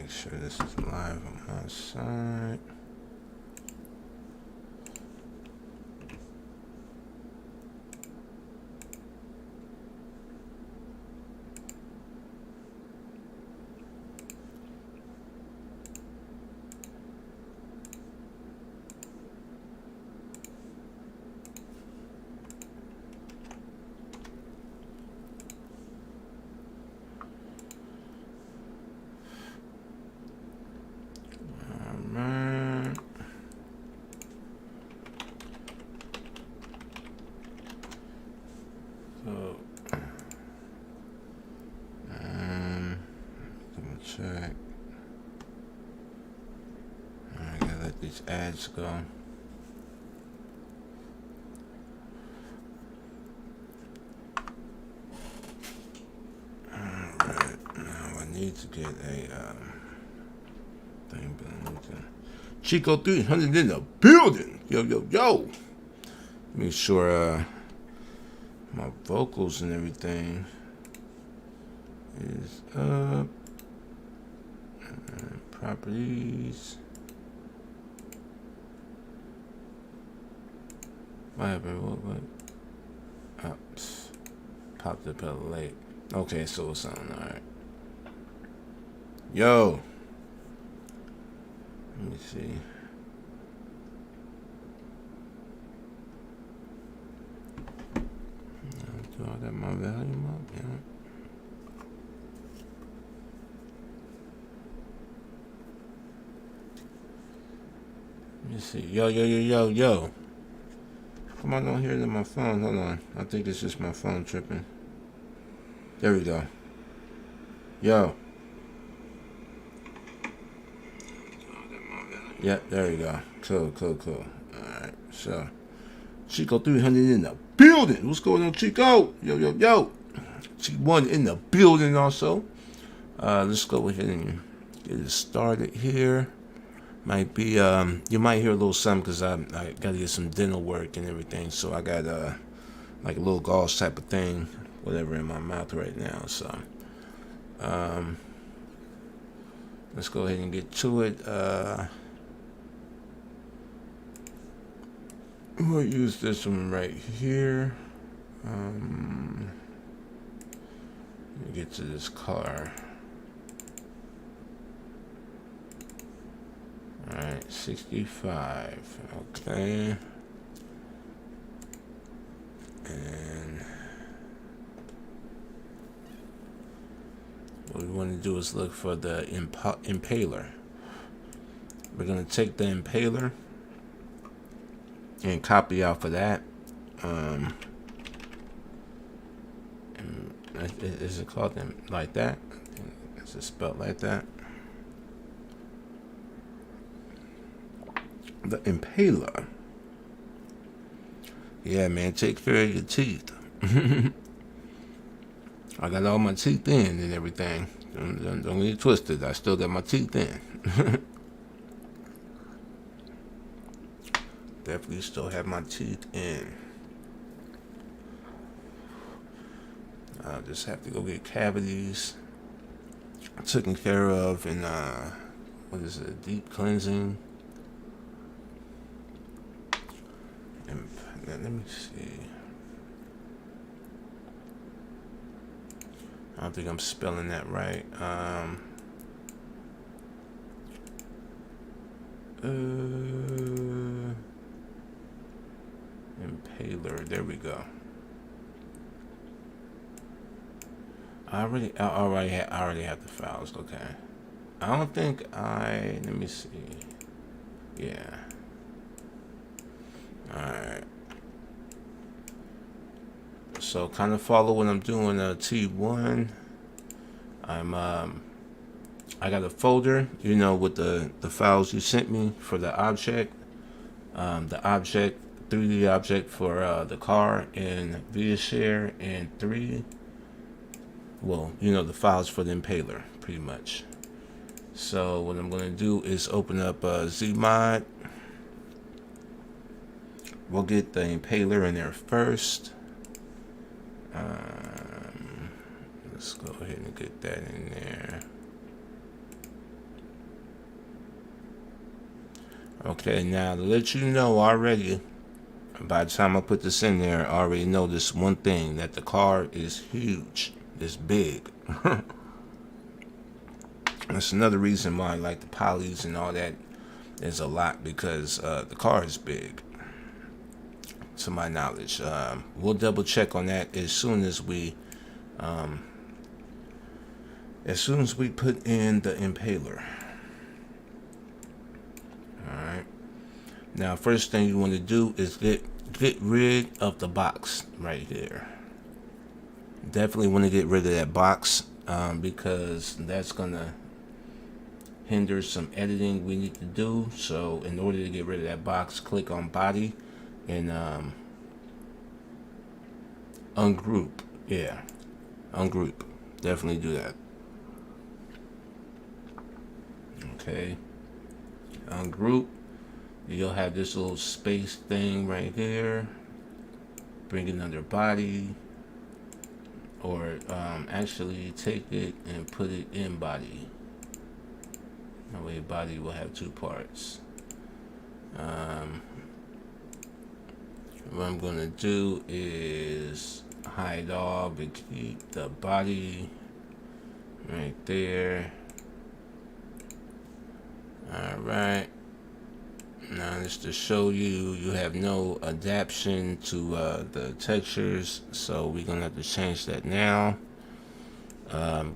make sure this is live on my side. Check. I gotta let these ads go. Alright, now I need to get a thing, but I need to. Chico 300 in the building! Yo, yo, yo! Make sure my vocals and everything is up. Properties. What happened? What? Oh, popped up a little late. Okay, so it's on. Alright. Yo. Let me see. Do I got my volume up? Yeah. Let me see. Yo. Come on, don't hear it in my phone. Hold on. I think it's just my phone tripping. There we go. Yo. Yep, there we go. Cool. Alright, so. Chico 300 in the building. What's going on, Chico? Yo. T1 in the building also. Let's go ahead and get it started here. Might be you might hear a little something because I gotta get some dental work and everything, so I got like a little gauze type of thing, whatever, in my mouth right now. So let's go ahead and get to it. We'll use this one right here. Get to this car. Alright, 65. Okay. And what we want to do is look for the impaler. We're going to take the impaler and copy off of that. Is it called like that? Is it spelled like that? The impaler. Yeah, man, take care of your teeth. I got all my teeth in and everything. Don't get it twisted. I still got my teeth in. Definitely still have my teeth in. I'll just have to go get cavities taken care of and what is it? Deep cleansing. Let me see. I don't think I'm spelling that right. Impaler. There we go. I already have the files. Okay. I don't think let me see. Yeah. Alright. So kind of follow what I'm doing. T1. I got a folder, with the files you sent me for the object. The object, 3D object for the car and ViaShare, and 3. Well, the files for the impaler, pretty much. So what I'm going to do is open up zmod. We'll get the impaler in there first. Let's go ahead and get that in there. Okay, now to let you know already, by the time I put this in there, I already know this one thing, that the car is huge. It's big. That's another reason why I like the polys and all that is a lot, because the car is big, to my knowledge. We'll double check on that as soon as we put in the impaler. Alright. Now first thing you want to do is get rid of the box right here. Definitely want to get rid of that box, because that's gonna hinder some editing we need to do. So in order to get rid of that box, click on body and ungroup. Yeah, ungroup. Definitely do that. Okay, ungroup. You'll have this little space thing right here. Bring it under body, or actually take it and put it in body. That way body will have two parts. What I'm gonna do is hide all, but keep the body right there. Alright. Now just to show you, you have no adaptation to the textures, so we're gonna have to change that now.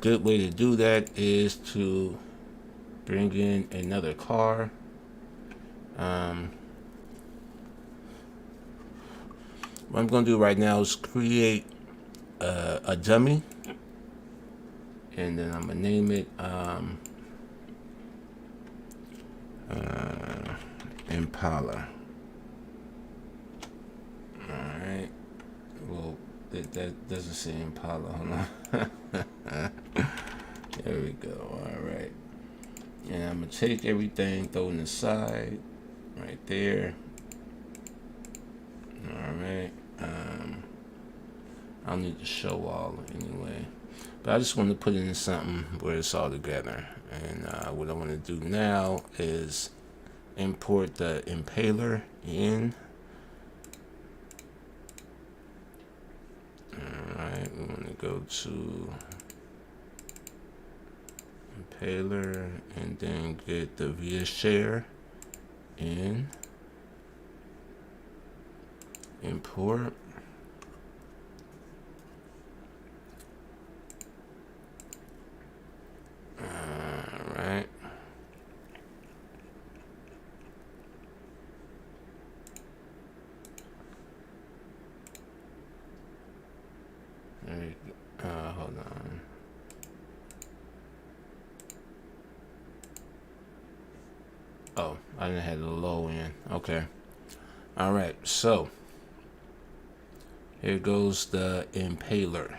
Good way to do that is to bring in another car. What I'm gonna do right now is create a dummy, and then I'm gonna name it Impala. Alright. Well, that doesn't say Impala. Hold on. There we go. Alright. And I'm going to take everything, throw it in the side. Right there. Alright. I don't need to show all anyway. But I just want to put it in something where it's all together. And what I want to do now is import the impaler in. Alright, we want to go to impaler and then get the via share in, import. Alright. Hold on. Oh, I didn't have the low in. Okay. All right. So here goes the impaler.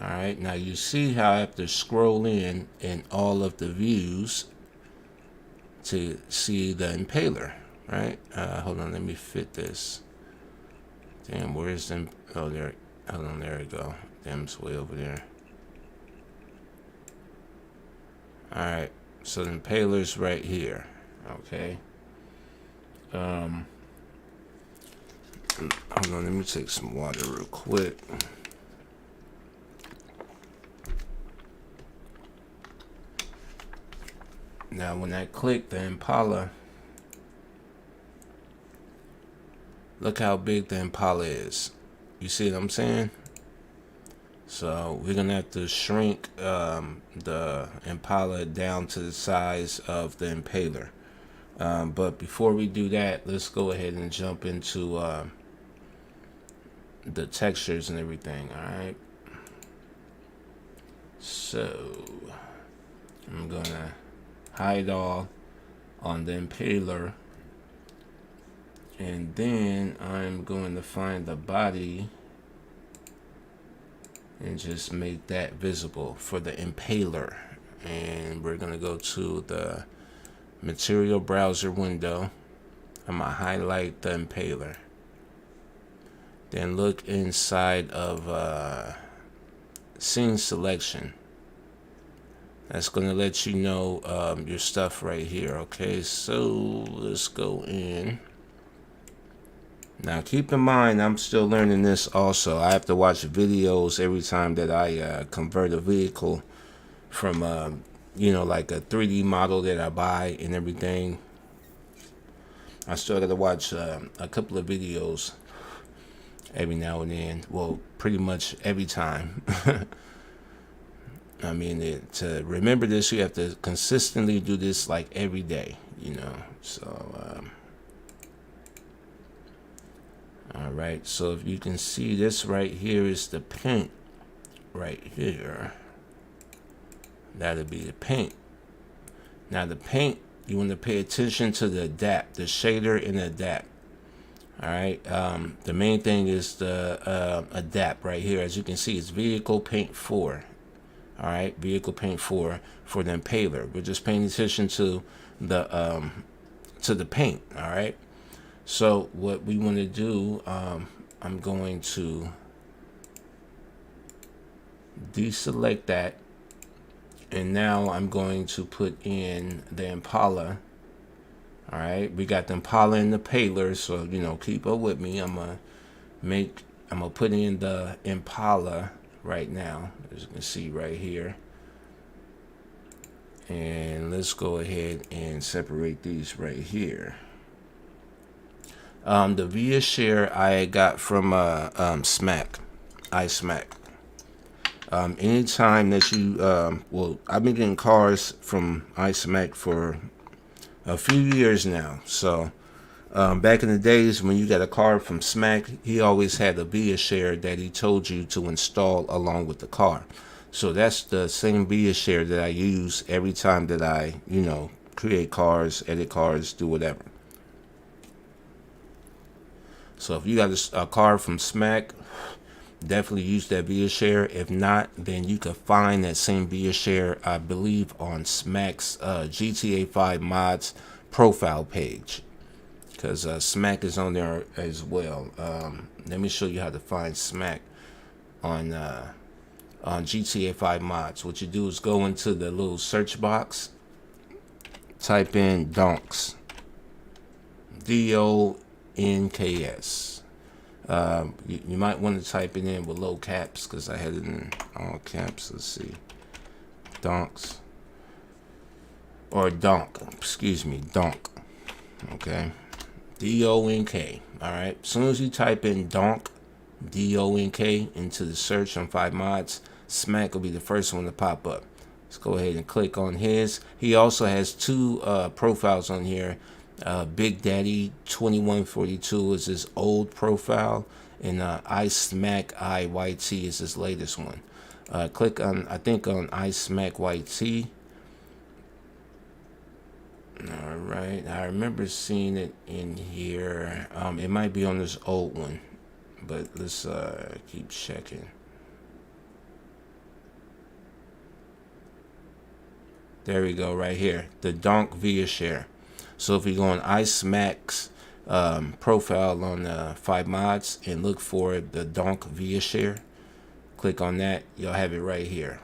All right. Now you see how I have to scroll in all of the views to see the impaler, right? Hold on. Let me fit this. Damn, where's them? Oh, there. Hold on. There we go. Damn, it's way over there. All right. So the impaler's right here. Okay. Hold on, let me take some water real quick. Now when I click the Impala, look how big the Impala is. You see what I'm saying? So we're gonna have to shrink the Impala down to the size of the impaler. But before we do that, let's go ahead and jump into the textures and everything. All right. So I'm gonna hide all on the impaler, and then I'm going to find the body and just make that visible for the impaler. And we're gonna go to the material browser window. I'm gonna highlight the impaler, then look inside of scene selection, That's going to let you know your stuff right here. Okay, so let's go in. Now keep in mind, I'm still learning this also. I have to watch videos every time that I convert a vehicle from like a 3D model that I buy and everything. I still got to watch a couple of videos every now and then. Well, pretty much every time. I mean, to remember this, you have to consistently do this like every day, So, all right. So if you can see, this right here is the paint right here. That'll be the paint. Now the paint, you want to pay attention to the adapt, the shader and the adapt. All right. The main thing is the adapt right here. As you can see, it's vehicle paint 4. All right, vehicle paint 4 for the impaler. We're just paying attention to the paint. All right. So what we want to do, I'm going to deselect that, and now I'm going to put in the Impala. All right, we got the Impala and the impaler, so keep up with me. I'm gonna put in the Impala right now, as you can see right here, and let's go ahead and separate these right here. The via share I got from Smack, iSmack. Anytime that you I've been getting cars from iSmack for a few years now. So back in the days when you got a car from Smack, he always had a via share that he told you to install along with the car. So that's the same via share that I use every time that I create cars, edit cars, do whatever. So if you got a car from Smack, definitely use that via share. If not, then you can find that same via share, I believe, on Smack's GTA 5 mods profile page, because Smack is on there as well. Let me show you how to find Smack on GTA 5 mods. What you do is go into the little search box, type in Donks, DONKS. You might want to type it in with low caps, because I had it in all caps. Let's see. Donks. Or Donk. Excuse me. Donk. Okay. DONK. Alright. As soon as you type in Donk, DONK, into the search on 5 mods, Smack will be the first one to pop up. Let's go ahead and click on his. He also has 2 profiles on here. Big Daddy 2142 is his old profile, and iSmack IYT is his latest one. Click on, I think, on iSmack YT. All right, I remember seeing it in here. It might be on this old one, but let's keep checking. There we go, right here, the Donk via share. So if you go on iSmack's profile on 5 mods and look for the Donk via share, click on that, you'll have it right here.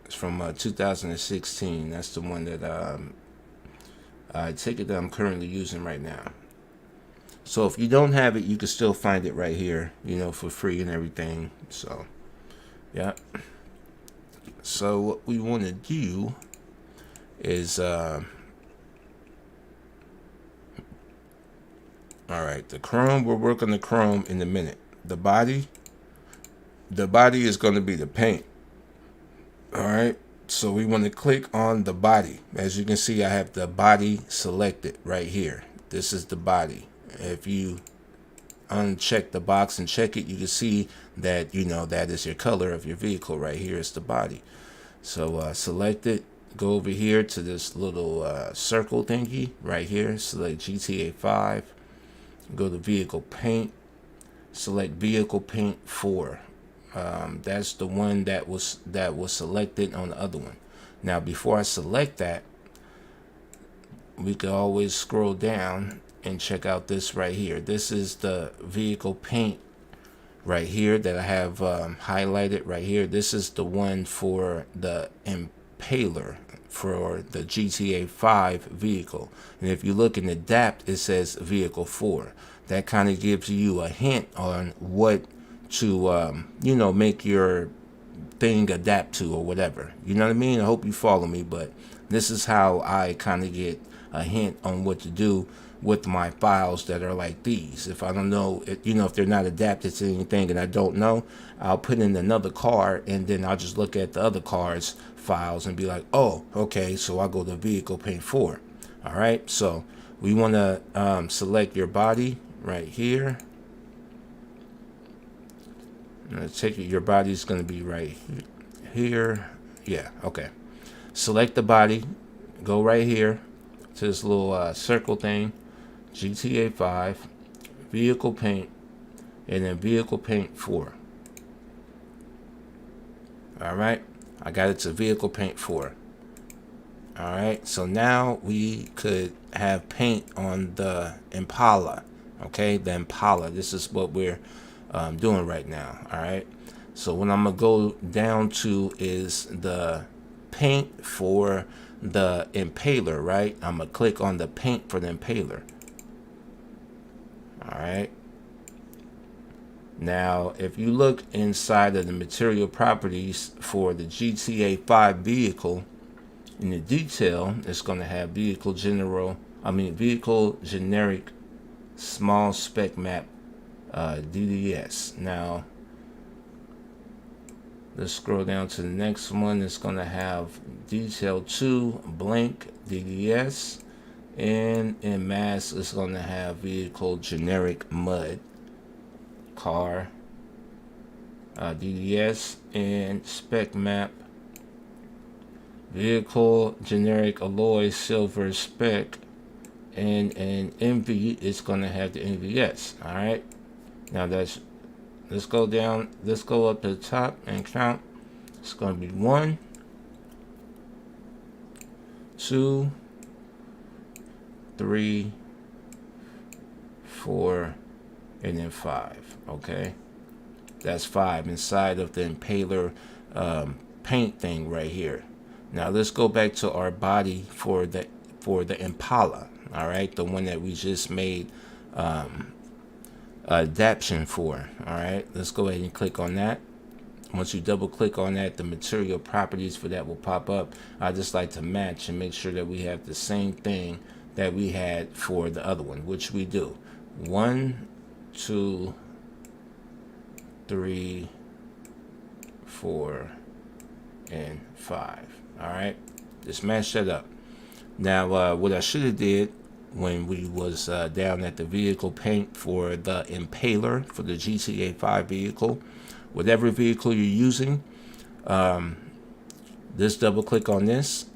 It's from 2016. That's the one that I take it that I'm currently using right now. So if you don't have it, you can still find it right here, for free and everything. So, yeah. So what we want to do is alright, the chrome, we'll work on the chrome in a minute. The body is going to be the paint. Alright, so we want to click on the body. As you can see, I have the body selected right here. This is the body. If you uncheck the box and check it, you can see that that is your color of your vehicle. Right here is the body. So select it, go over here to this little circle thingy right here, select GTA 5, go to vehicle paint, select vehicle paint 4. That's the one that was selected on the other one. Now before I select that, we can always scroll down and check out this right here. This is the vehicle paint right here that I have highlighted right here. This is the one for the impaler for the GTA 5 vehicle. And if you look in the adapt, it says vehicle 4. That kind of gives you a hint on what to, you know, make your thing adapt to or whatever. You know what I mean? I hope you follow me, but this is how I kind of get a hint on what to do with my files that are like these. If I don't know, you know, if they're not adapted to anything and I don't know, I'll put in another car and then I'll just look at the other car's files and be like, oh, okay, so I'll go to vehicle paint 4. All right, so we want to select your body right here. I take it your body's going to be right here. Yeah, okay. Select the body, go right here to this little circle thing, GTA 5, vehicle paint, and then vehicle paint 4. All right, I got it to vehicle paint 4. All right, so now we could have paint on the Impala. Okay, the Impala. This is what we're doing right now. All right, so what I'm gonna go down to is the paint for the impaler. Right, I'm gonna click on the paint for the impaler. All right, now if you look inside of the material properties for the GTA 5 vehicle, in the detail, it's going to have vehicle generic small spec map DDS. Now let's scroll down to the next one. It's going to have detail 2 blank DDS, and in mass it's going to have vehicle generic mud car DDS, and spec map vehicle generic alloy silver spec, and NV is going to have the NVS. All right, now let's go down, let's go up to the top and count. It's going to be 1, 2, 3, 4, and then 5. Okay, that's 5 inside of the impaler paint thing right here. Now let's go back to our body for the Impala. All right, the one that we just made adaptation for. All right, let's go ahead and click on that. Once you double click on that, the material properties for that will pop up. I just like to match and make sure that we have the same thing that we had for the other one, which we do. 1, 2, 3, 4, and 5. All right, just match that up. Now what I should have did when we was down at the vehicle paint for the impaler for the GTA 5 vehicle, whatever vehicle you're using, just double click on this.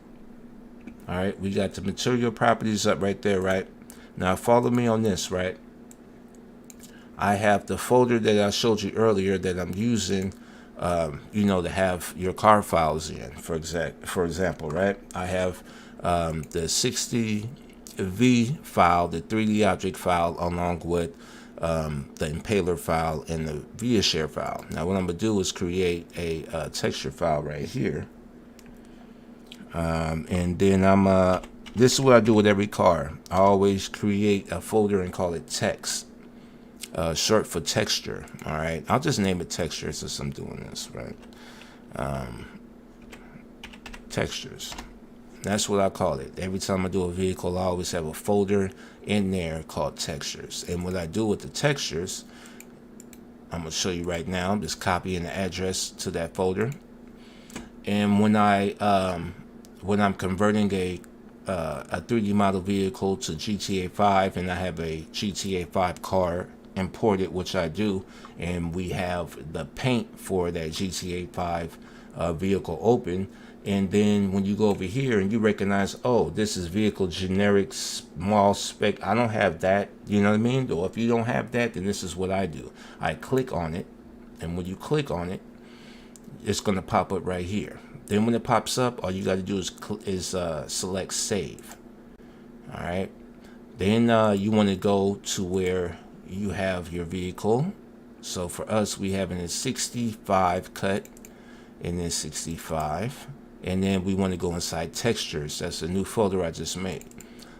All right, we got the material properties up right there. Right now, follow me on this. Right, I have the folder that I showed you earlier that I'm using, you know, to have your car files in. For example, right, I have the 60V file, the 3D object file, along with the impaler file and the via share file. Now what I'm gonna do is create a texture file right here, and then this is what I do with every car. I always create a folder and call it text, short for texture. All right, I'll just name it texture since I'm doing this. Right, textures. That's what I call it. Every time I do a vehicle, I always have a folder in there called textures. And what I do with the textures, I'm going to show you right now. I'm just copying the address to that folder. And when I'm converting a 3D model vehicle to GTA 5, and I have a GTA 5 car imported, which I do, and we have the paint for that GTA 5 vehicle open. And then when you go over here and you recognize, oh, this is vehicle generic small spec, I don't have that, you know what I mean? Or if you don't have that, then this is what I do. I click on it, and when you click on it, it's going to pop up right here. Then when it pops up, all you got to do is select save. All right. Then you want to go to where you have your vehicle. So for us, we have in a 65 cut, and then 65. And then we want to go inside textures. That's a new folder I just made.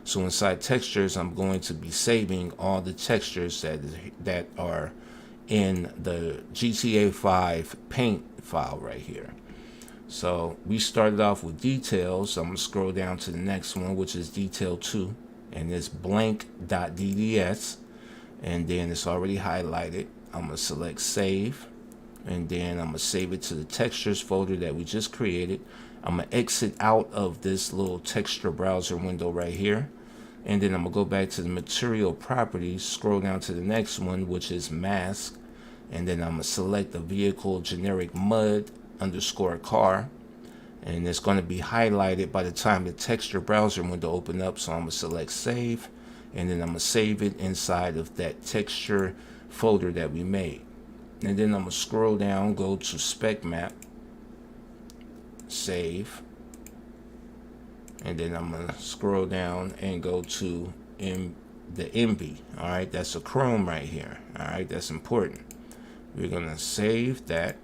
So inside textures, I'm going to be saving all the textures that are in the GTA 5 paint file right here. So we started off with details. So I'm going to scroll down to the next one, which is detail 2, and it's blank.dds, and then it's already highlighted. I'm going to select save, and then I'm going to save it to the textures folder that we just created. I'm going to exit out of this little texture browser window right here, and then I'm going to go back to the material properties, scroll down to the next one, which is mask, and then I'm going to select the vehicle generic mud underscore car, and it's going to be highlighted by the time the texture browser window open up. So I'm going to select save, and then I'm going to save it inside of that texture folder that we made. And then I'm going to scroll down, go to spec map, save, and then I'm going to scroll down and go to the MV. All right, that's a Chrome right here. All right, that's important. We're going to save that.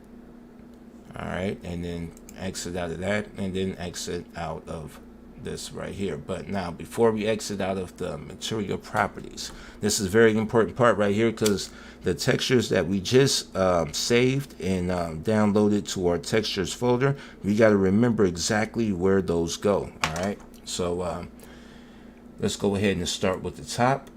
All right, and then exit out of that, and then exit out of this right here. But now, before we exit out of the material properties, this is a very important part right here, because the textures that we just saved and downloaded to our textures folder, we got to remember exactly where those go. All right, so let's go ahead and start with the top.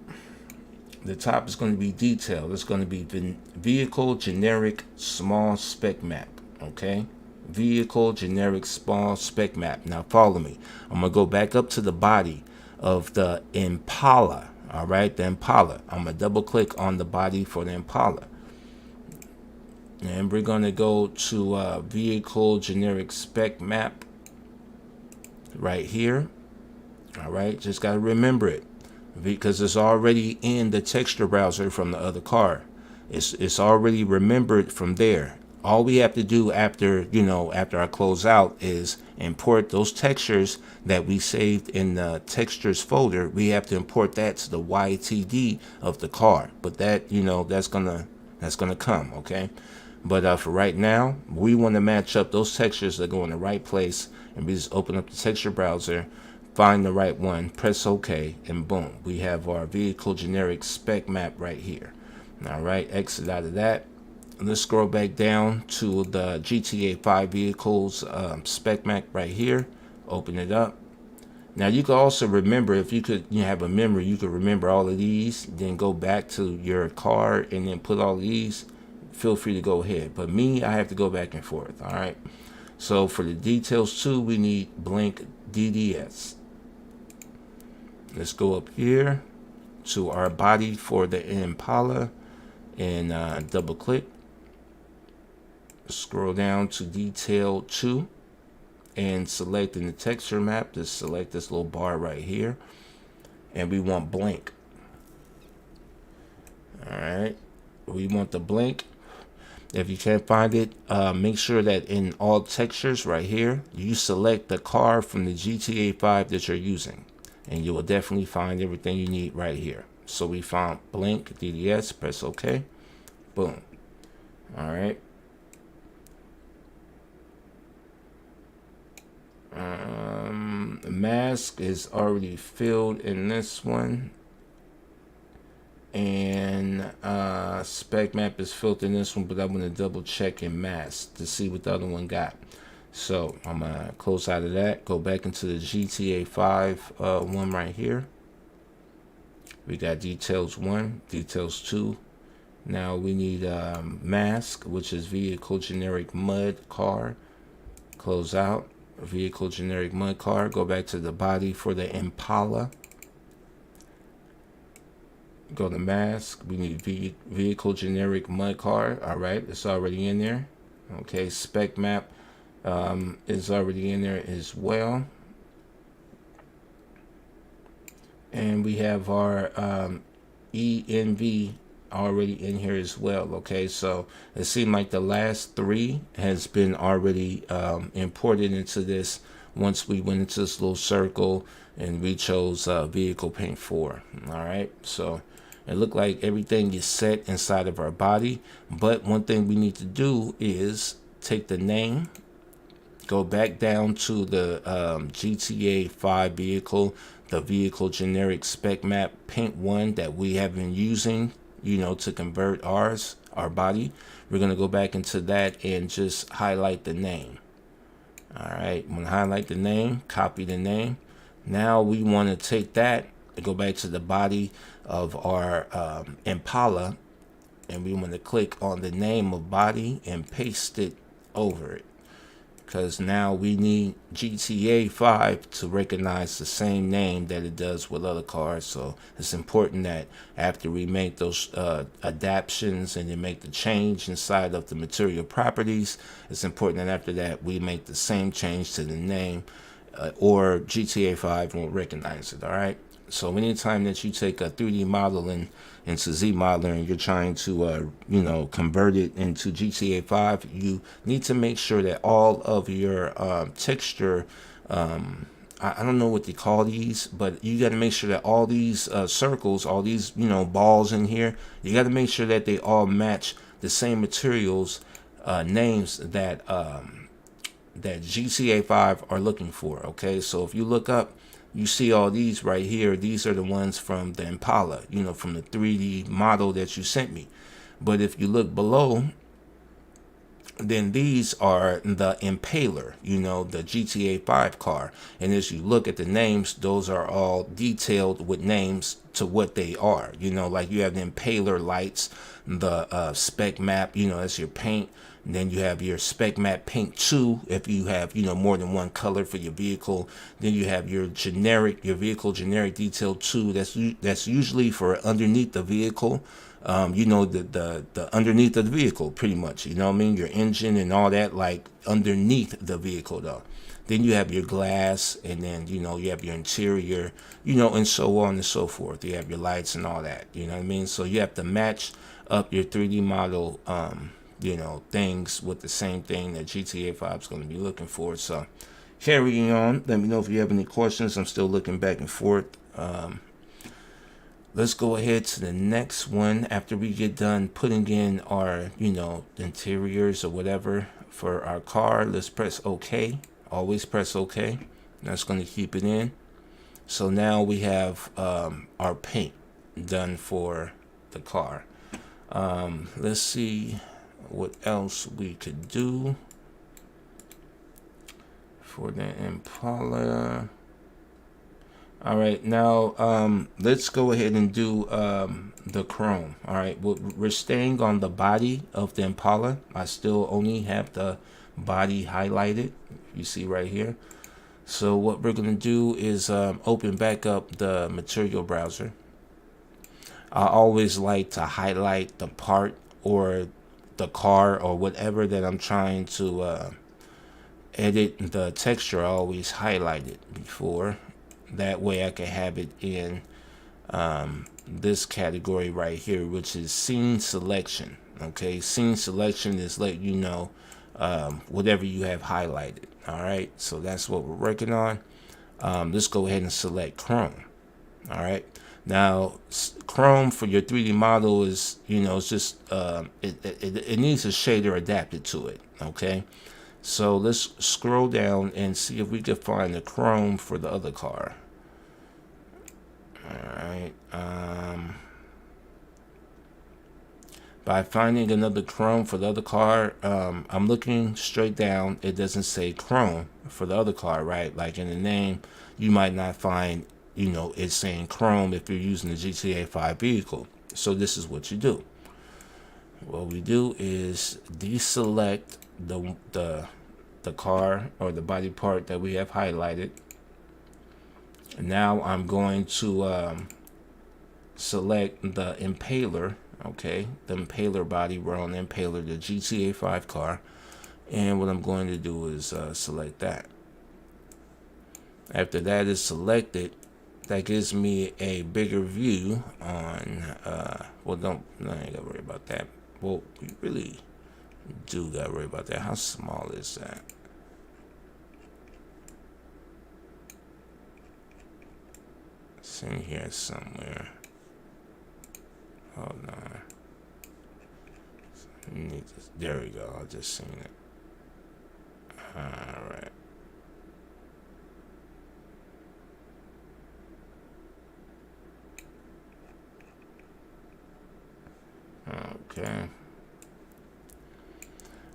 The top is going to be detailed. It's going to be vehicle generic small spec map. Okay, vehicle generic small spec map. Now follow me. I'm gonna go back up to the body of the Impala. All right, the Impala. I'm gonna double click on the body for the Impala, and we're gonna go to vehicle generic spec map right here. All right, just gotta remember it because it's already in the texture browser from the other car. It's already remembered from there. All we have to do after I close out is import those textures that we saved in the textures folder. We have to import that to the YTD of the car, but that that's gonna come. Okay, but for right now, we want to match up those textures that go in the right place, and we just open up the texture browser, find the right one, press OK, and boom, we have our vehicle generic spec map right here. All right, exit out of that. Let's scroll back down to the GTA 5 vehicles spec map right here. Open it up. Now you can also remember, if you have a memory, you could remember all of these, then go back to your car and then put all of these. Feel free to go ahead. But me, I have to go back and forth. All right. So for the details too, we need blank DDS. Let's go up here to our body for the Impala and double click. Scroll down to detail 2 and select in the texture map, just select this little bar right here, and we want blank. All right, we want the blank. If you can't find it, make sure that in all textures right here, you select the car from the GTA 5 that you're using, and you will definitely find everything you need right here. So we found blank DDS, press OK, boom. All right. Mask is already filled in this one, and spec map is filled in this one, but I'm going to double check in mask to see what the other one got. So I'm going to close out of that, go back into the GTA 5 one right here. We got details 1, details 2. Now we need mask, which is vehicle generic mud car. Close out. Vehicle generic mud car. Go back to the body for the Impala. Go to mask. We need vehicle generic mud car. All right, it's already in there. Okay, spec map is already in there as well. And we have our ENV already in here as well. Okay, so it seemed like the last 3 has been already imported into this once we went into this little circle and we chose vehicle paint 4. All right, so it looked like everything is set inside of our body, but one thing we need to do is take the name go back down to the GTA 5 vehicle, the vehicle generic spec map paint 1 that we have been using, to convert our body. We're going to go back into that and just highlight the name. All right, I'm going to highlight the name, copy the name. Now we want to take that and go back to the body of our Impala, and we want to click on the name of body and paste it over it, because now we need GTA 5 to recognize the same name that it does with other cars. So it's important that after we make those adaptations and then make the change inside of the material properties, it's important that after that we make the same change to the name, or GTA 5 won't recognize it. All right. So anytime that you take a 3D model into ZModeler and you're trying to, convert it into GTA 5, you need to make sure that all of your texture, I don't know what they call these, but you got to make sure that all these circles, all these, balls in here, you got to make sure that they all match the same materials, names that GTA 5 are looking for. Okay, so if you look up, you see all these right here. These are the ones from the Impala, from the 3D model that you sent me. But if you look below, then these are the Impaler, the GTA 5 car. And as you look at the names, those are all detailed with names to what they are. Like you have the Impaler lights, the spec map, that's your paint. And then you have your spec map paint 2 if you have, more than one color for your vehicle. Then you have your vehicle generic detail 2. That's usually for underneath the vehicle. The underneath of the vehicle, pretty much. Your engine and all that, like underneath the vehicle though. Then you have your glass, and then you have your interior, and so on and so forth. You have your lights and all that. So you have to match up your 3D model things with the same thing that GTA 5 is going to be looking for. So carrying on, let me know if you have any questions. I'm still looking back and forth. Let's go ahead to the next one. After we get done putting in our interiors or whatever for our car, let's press OK. Always press OK. That's going to keep it in. So now we have our paint done for the car. Let's see what else we could do for the Impala. All right, now let's go ahead and do the chrome. All right, we're staying on the body of the Impala. I still only have the body highlighted, you see right here. So what we're going to do is open back up the material browser. I always like to highlight the part or the car or whatever that I'm trying to edit the texture. I always highlight it before. That way I can have it in this category right here, which is scene selection. Okay, scene selection is let you know whatever you have highlighted. All right, so that's what we're working on. Let's go ahead and select Chrome. All right, now Chrome for your 3D model is, it's just it needs a shader adapted to it. Okay, so let's scroll down and see if we can find the Chrome for the other car. All right. By finding another Chrome for the other car, I'm looking straight down. It doesn't say Chrome for the other car, right? Like in the name, you might not find, it's saying Chrome if you're using the GTA 5 vehicle. So this is what you do. What we do is deselect the car or the body part that we have highlighted. And now I'm going to select the Impaler. Okay, the Impaler body. We're on the Impaler, the GTA 5 car. And what I'm going to do is select that. After that is selected, that gives me a bigger view on, I ain't gotta worry about that. Well, we really do gotta worry about that. How small is that? It's in here somewhere. Hold on. There we go. I just seen it. All right. Okay.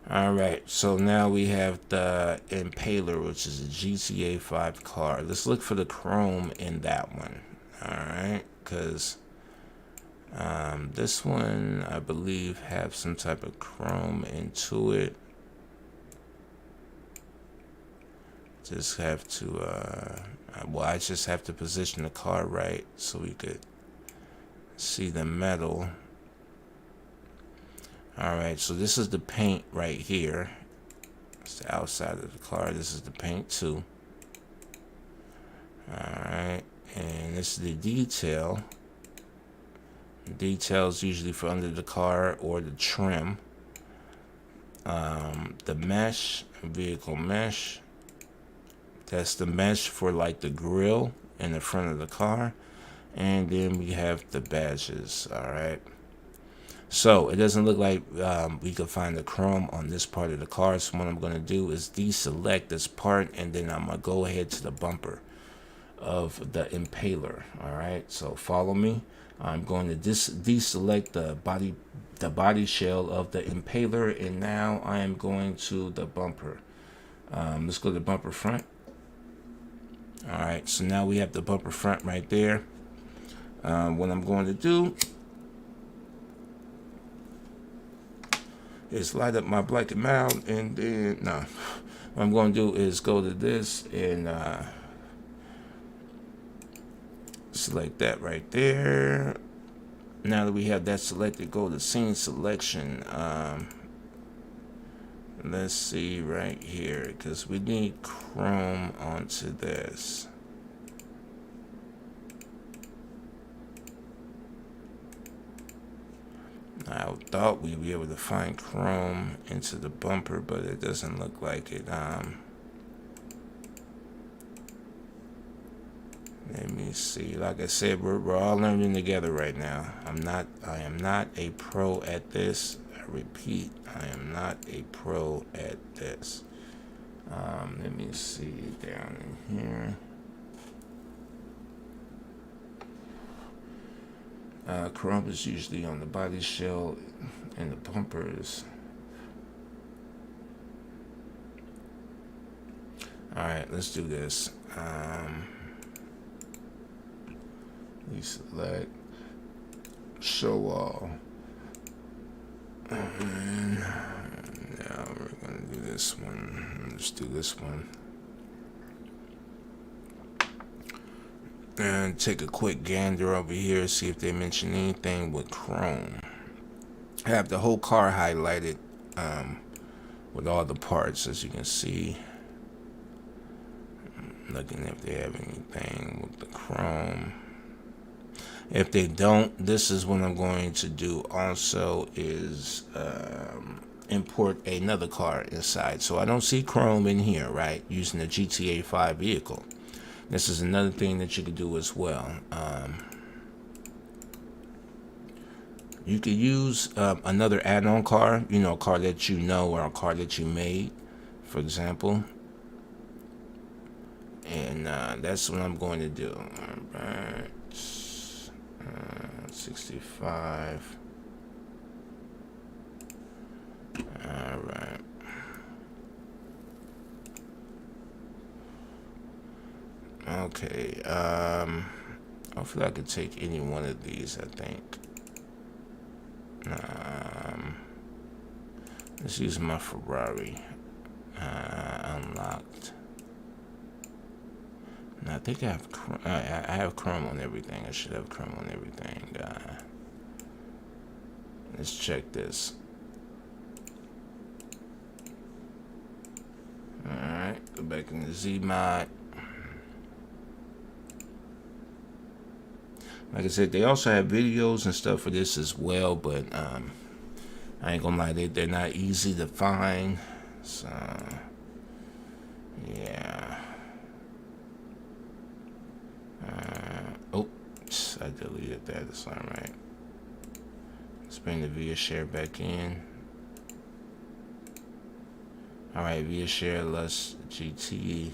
All right. So now we have the Impaler, which is a GTA 5 car. Let's look for the chrome in that one. All right, because this one I believe have some type of chrome into it. Just have to well, I just have to position the car right so we could see the metal. All right, so this is the paint right here. It's the outside of the car. This is the paint too. All right, and this is the detail. The details usually for under the car or the trim. The mesh, vehicle mesh. That's the mesh for like the grill in the front of the car. And then we have the badges. All right. So it doesn't look like we could find the chrome on this part of the car. So what I'm going to do is deselect this part, and then I'm going to go ahead to the bumper of the Impaler. All right. So follow me. I'm going to deselect the body shell of the Impaler, and now I am going to the bumper. Let's go to the bumper front. All right, so now we have the bumper front right there. What I'm going to do is light up my black and mild, and then what I'm going to do is go to this and select that right there. Now that we have that selected, go to scene selection. Let's see right here, because we need chrome onto this. I thought we'd be able to find chrome into the bumper, but it doesn't look like it. Let me see. Like I said, we're all learning together right now. I am not a pro at this. I repeat, I am not a pro at this. Let me see down in here. Chrome is usually on the body shell and the bumpers. All right, let's do this. We select show all. And now we're going to do this one. Let's do this one. And take a quick gander over here, see if they mention anything with chrome. I have the whole car highlighted with all the parts, as you can see. Looking if they have anything with the chrome. If they don't, this is what I'm going to do also is import another car inside. So I don't see chrome in here, right? Using the GTA 5 vehicle. This is another thing that you could do as well. You could use another add-on car, you know, a car that you know or a car that you made, for example. And that's what I'm going to do. All right. 65. All right. Okay. Hopefully I could take any one of these, I think. Let's use my Ferrari. Unlocked. I think I have chrome on everything. I should have chrome on everything. Let's check this. Alright, go back in the zmod. Like I said, they also have videos and stuff for this as well, but I ain't gonna lie, they're not easy to find. So yeah. Oops, I deleted that. It's all right. Let's bring the via share back in. All right, via share less GT.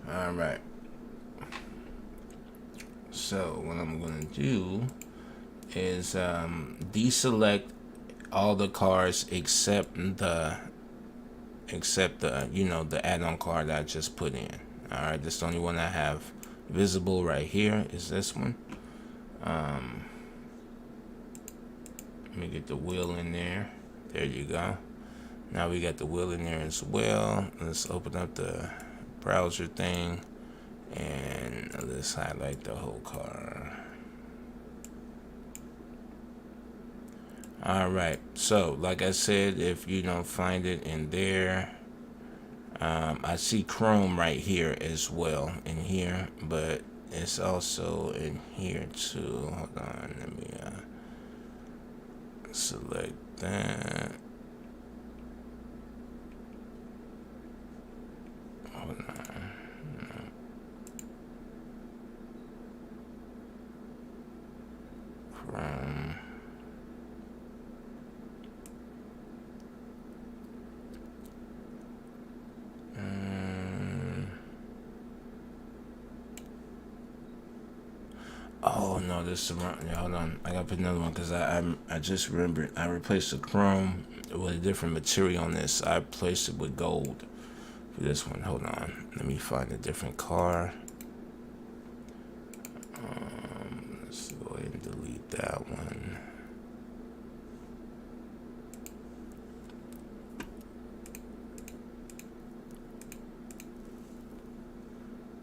All right. So what I'm gonna do is deselect all the cars except the the add-on car that I just put in. All right, this is the only one I have visible right here is this one. Let me get the wheel in there. There you go. Now we got the wheel in there as well. Let's open up the browser thing and let's highlight the whole car. All right, so like I said, if you don't find it in there, I see Chrome right here as well in here, but it's also in here too. Hold on, let me select that. Hold on. Chrome. Oh no, this is wrong. Yeah, hold on, I gotta put another one because I just remembered I replaced the chrome with a different material on this. I placed it with gold for this one. Hold on, let me find a different car. Let's go ahead and delete that one.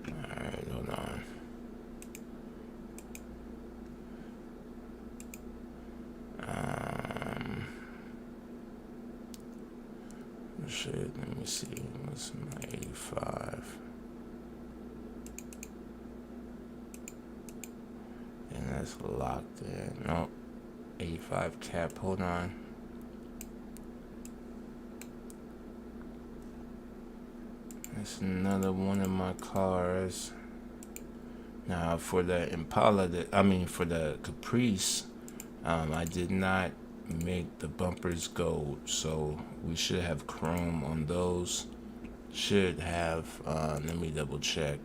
All right, hold on. Shit, let me see. What's my 85? And that's locked in. Nope. 85 cap. Hold on. That's another one of my cars. Now for the Impala, for the Caprice, I did not make the bumpers gold, so we should have chrome on those. Should have, let me double check.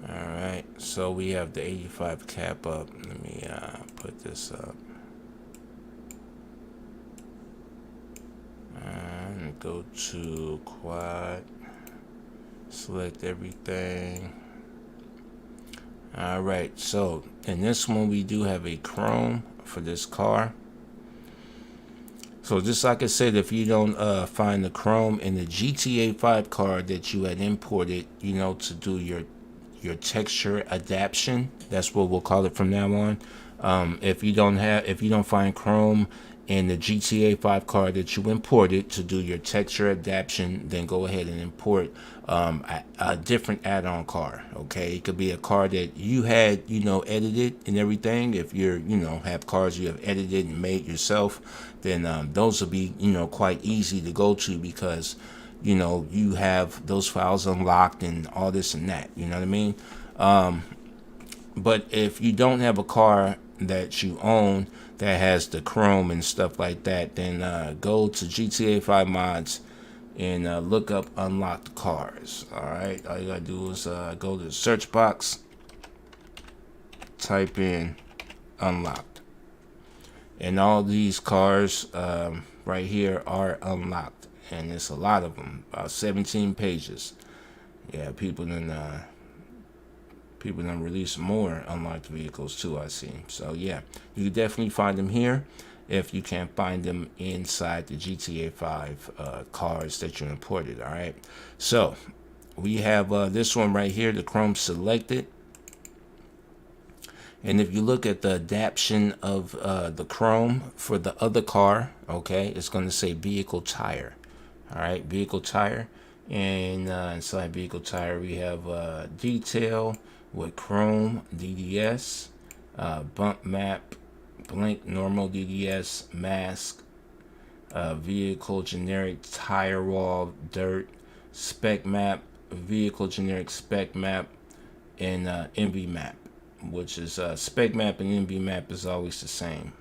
Alright, so we have the 85 cap up. Let me put this up. And go to quad. Select everything. Alright, so in this one we do have a chrome for this car. So just like I said, if you don't find the chrome in the GTA 5 car that you had imported, to do your texture adaptation, that's what we'll call it from now on. If you don't find chrome in the GTA 5 car that you imported to do your texture adaptation, then go ahead and import a different add-on car. Okay, it could be a car that you had edited and everything. If you're have cars you have edited and made yourself, then those will be quite easy to go to, because you have those files unlocked and all this and that, you know what I mean? But if you don't have a car that you own that has the chrome and stuff like that, then go to GTA 5 mods and look up unlocked cars. All right, all you gotta do is go to the search box, type in unlocked, and all these cars right here are unlocked, and it's a lot of them, about 17 pages. Yeah, people done release more unlocked vehicles too, I see. So yeah, you can definitely find them here if you can't find them inside the GTA 5 cars that you imported. All right, so we have this one right here, the chrome selected. And if you look at the adaptation of the chrome for the other car, okay, it's going to say vehicle tire. All right, vehicle tire. And inside vehicle tire, we have detail, with Chrome DDS, bump map, blank normal DDS, mask, vehicle generic tire wall, dirt, spec map, vehicle generic spec map, and MV map, which is spec map and MV map is always the same.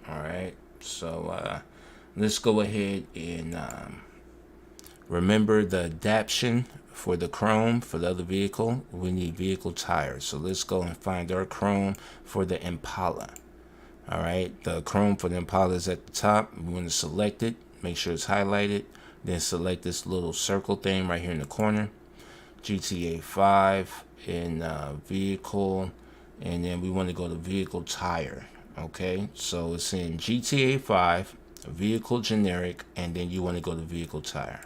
Alright, so let's go ahead and remember the adaption for the chrome for the other vehicle. We need vehicle tires. So let's go and find our chrome for the Impala. Alright, the chrome for the Impala is at the top. We want to select it, make sure it's highlighted, then select this little circle thing right here in the corner. GTA 5 in vehicle, and then we want to go to vehicle tire. Okay, so it's in GTA 5, vehicle generic, and then you want to go to vehicle tire.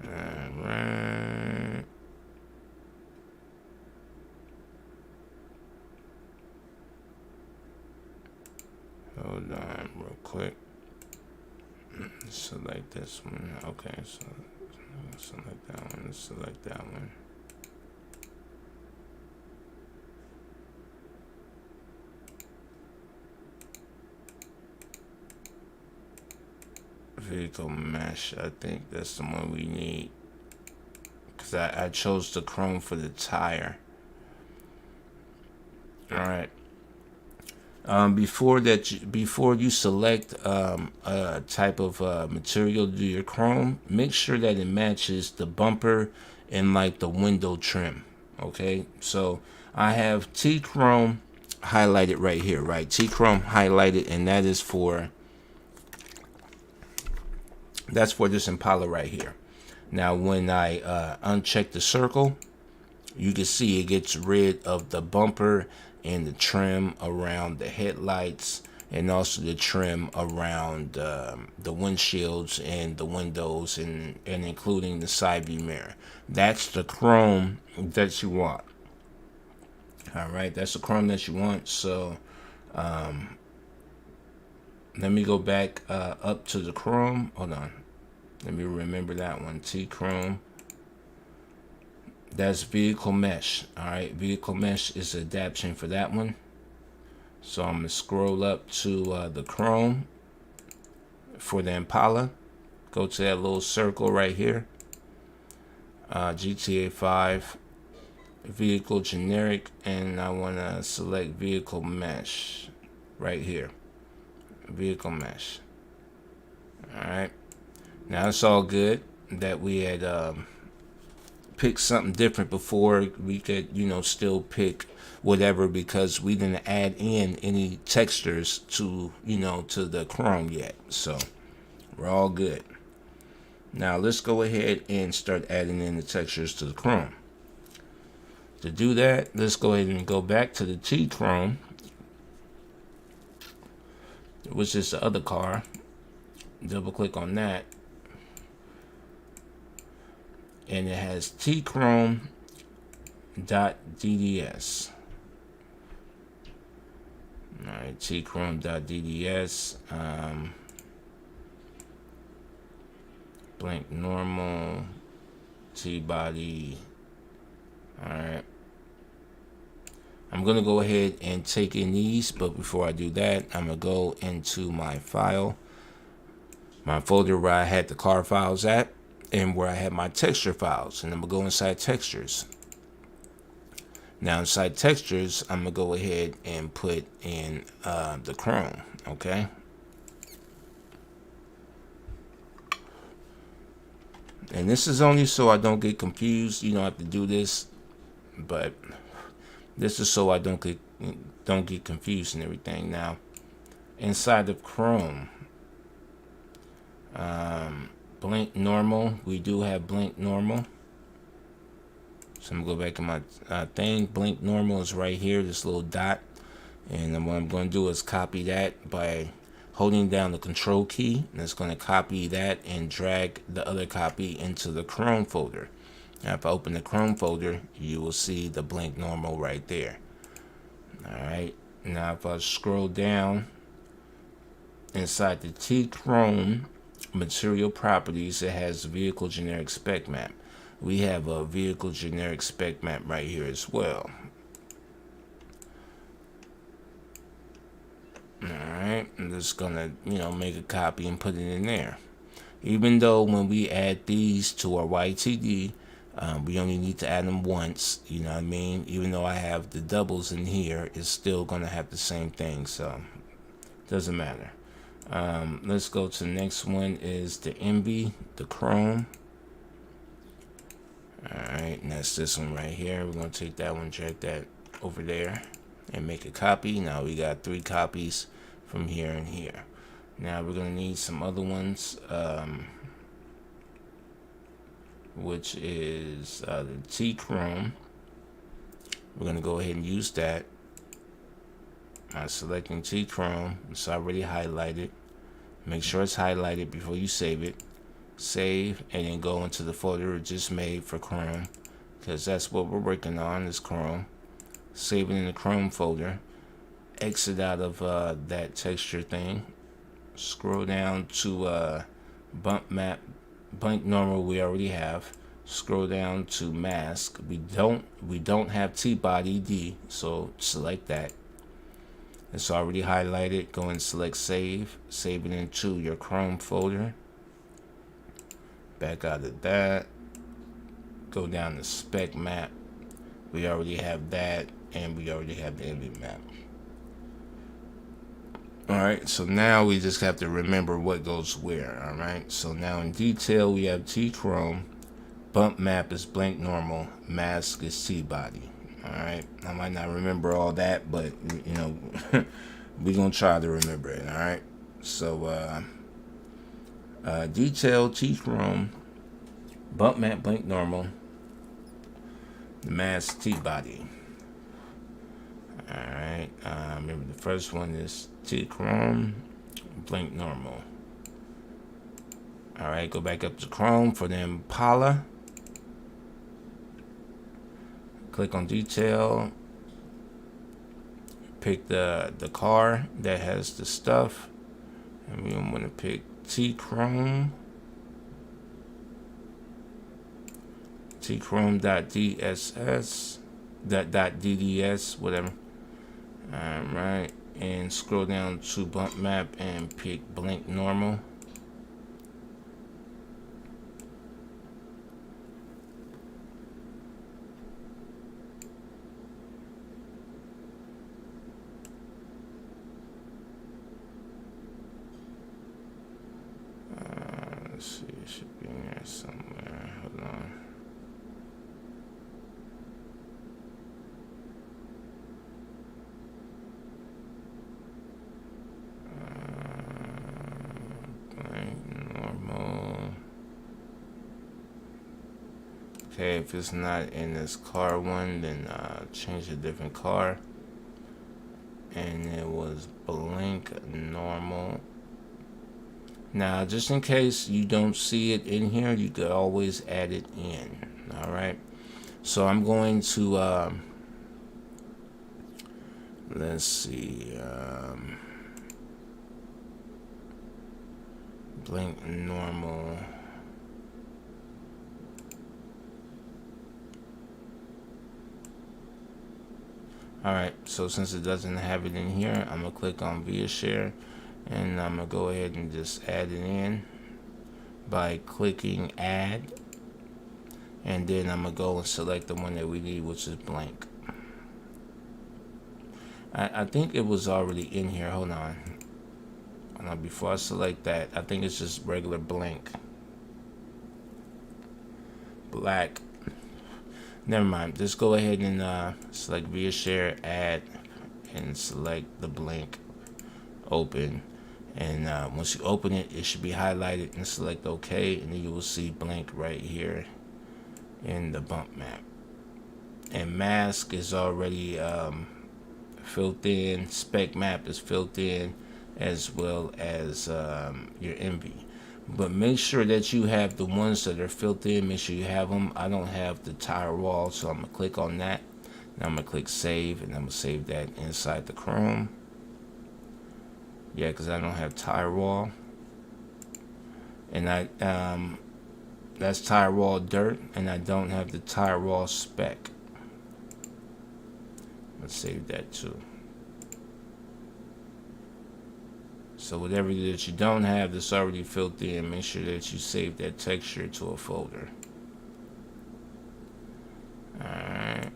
Alright. Hold on real quick. Select this one. Okay, so select that one. Select that one. Vehicle mesh. I think that's the one we need, because I chose the chrome for the tire. All right. Before you select a type of material to do your chrome, make sure that it matches the bumper and like the window trim. Okay, so I have T chrome highlighted right here, right? T chrome highlighted, and that is for this Impala right here. Now, when I uncheck the circle, you can see it gets rid of the bumper and the trim around the headlights, and also the trim around the windshields and the windows, and including the side view mirror. That's the chrome that you want. All right, that's the chrome that you want. So let me go back up to the chrome. Hold on, let me remember that one. T chrome. That's vehicle mesh. All right, vehicle mesh is the adaptation for that one. So I'm gonna scroll up to the chrome for the Impala. Go to that little circle right here. GTA 5 vehicle generic, and I want to select vehicle mesh right here. Vehicle mesh. All right. Now it's all good that we had picked something different before. We could, still pick whatever, because we didn't add in any textures to, to the chrome yet. So we're all good. Now let's go ahead and start adding in the textures to the chrome. To do that, let's go ahead and go back to the T chrome, which is the other car. Double click on that, and it has tchrome.dds. All right, tchrome.dds. Blank normal, T body. All right. I'm gonna go ahead and take in these, but before I do that, I'm gonna go into my file, my folder where I had the car files at, and where I have my texture files, and I'm gonna go inside textures. Now inside textures, I'm gonna go ahead and put in the chrome. Okay. And this is only so I don't get confused. You don't have to do this, but this is so I don't get confused and everything. Now, inside of Chrome, blank normal, we do have blank normal. So I'm gonna go back to my thing. Blank normal is right here, this little dot. And then what I'm going to do is copy that by holding down the control key, and it's going to copy that and drag the other copy into the Chrome folder. Now if I open the Chrome folder, you will see the blank normal right there. Alright, now if I scroll down inside the T Chrome material properties, it has vehicle generic spec map. We have a vehicle generic spec map right here as well. Alright, I'm just gonna, make a copy and put it in there. Even though when we add these to our YTD, we only need to add them once, you know what I mean? Even though I have the doubles in here, it's still gonna have the same thing, so doesn't matter. Let's go to the next one is the Envy, the Chrome. Alright, and that's this one right here. We're gonna take that one, drag that over there, and make a copy. Now we got 3 copies from here and here. Now we're gonna need some other ones, which is the T Chrome. We're gonna go ahead and use that. I'm selecting T Chrome. It's already highlighted. Make sure it's highlighted before you save it. Save, and then go into the folder it just made for Chrome, because that's what we're working on, is Chrome. Save it in the Chrome folder. Exit out of that texture thing. Scroll down to bump map, blank normal we already have. Scroll down to mask. We don't have T-body D, so select that. It's already highlighted. Go and select save. Save it into your Chrome folder. Back out of that. Go down to spec map. We already have that, and we already have the Envy map. Alright, so now we just have to remember what goes where. Alright, so now in detail we have T Chrome, bump map is blank normal, mask is T body. Alright, I might not remember all that, but we're gonna try to remember it. Alright, so detail T Chrome, bump map blank normal, mask T body. Alright, remember the first one is T Chrome, blank normal. Alright, go back up to Chrome for the Impala. Click on detail. Pick the car that has the stuff. And we want to pick T Chrome. T Chrome.dss, .dds, whatever. Alright, and scroll down to bump map and pick blank normal. Let's see, it should be in there somewhere. Hold on. Okay, if it's not in this car one, then change a different car. And it was blank normal. Now, just in case you don't see it in here, you could always add it in. Alright, so I'm going to let's see, blank normal. Alright, so since it doesn't have it in here, I'm going to click on via share, and I'm going to go ahead and just add it in by clicking add, and then I'm going to go and select the one that we need, which is blank. I think it was already in here. Hold on. Before I select that, I think it's just regular blank. Black. Never mind. Just go ahead and select via share, add, and select the blank, open. And once you open it, it should be highlighted, and select OK, and then you will see blank right here in the bump map. And mask is already filled in. Spec map is filled in, as well as your Envy. But make sure that you have the ones that are filled in. Make sure you have them. I don't have the tire wall, so I'm going to click on that. And I'm going to click save, and I'm going to save that inside the Chrome. Yeah, because I don't have Tyrol. And that's Tyrol dirt, and I don't have the Tyrol spec. Let's save that too. So whatever that you don't have that's already filled in, make sure that you save that texture to a folder. Alright.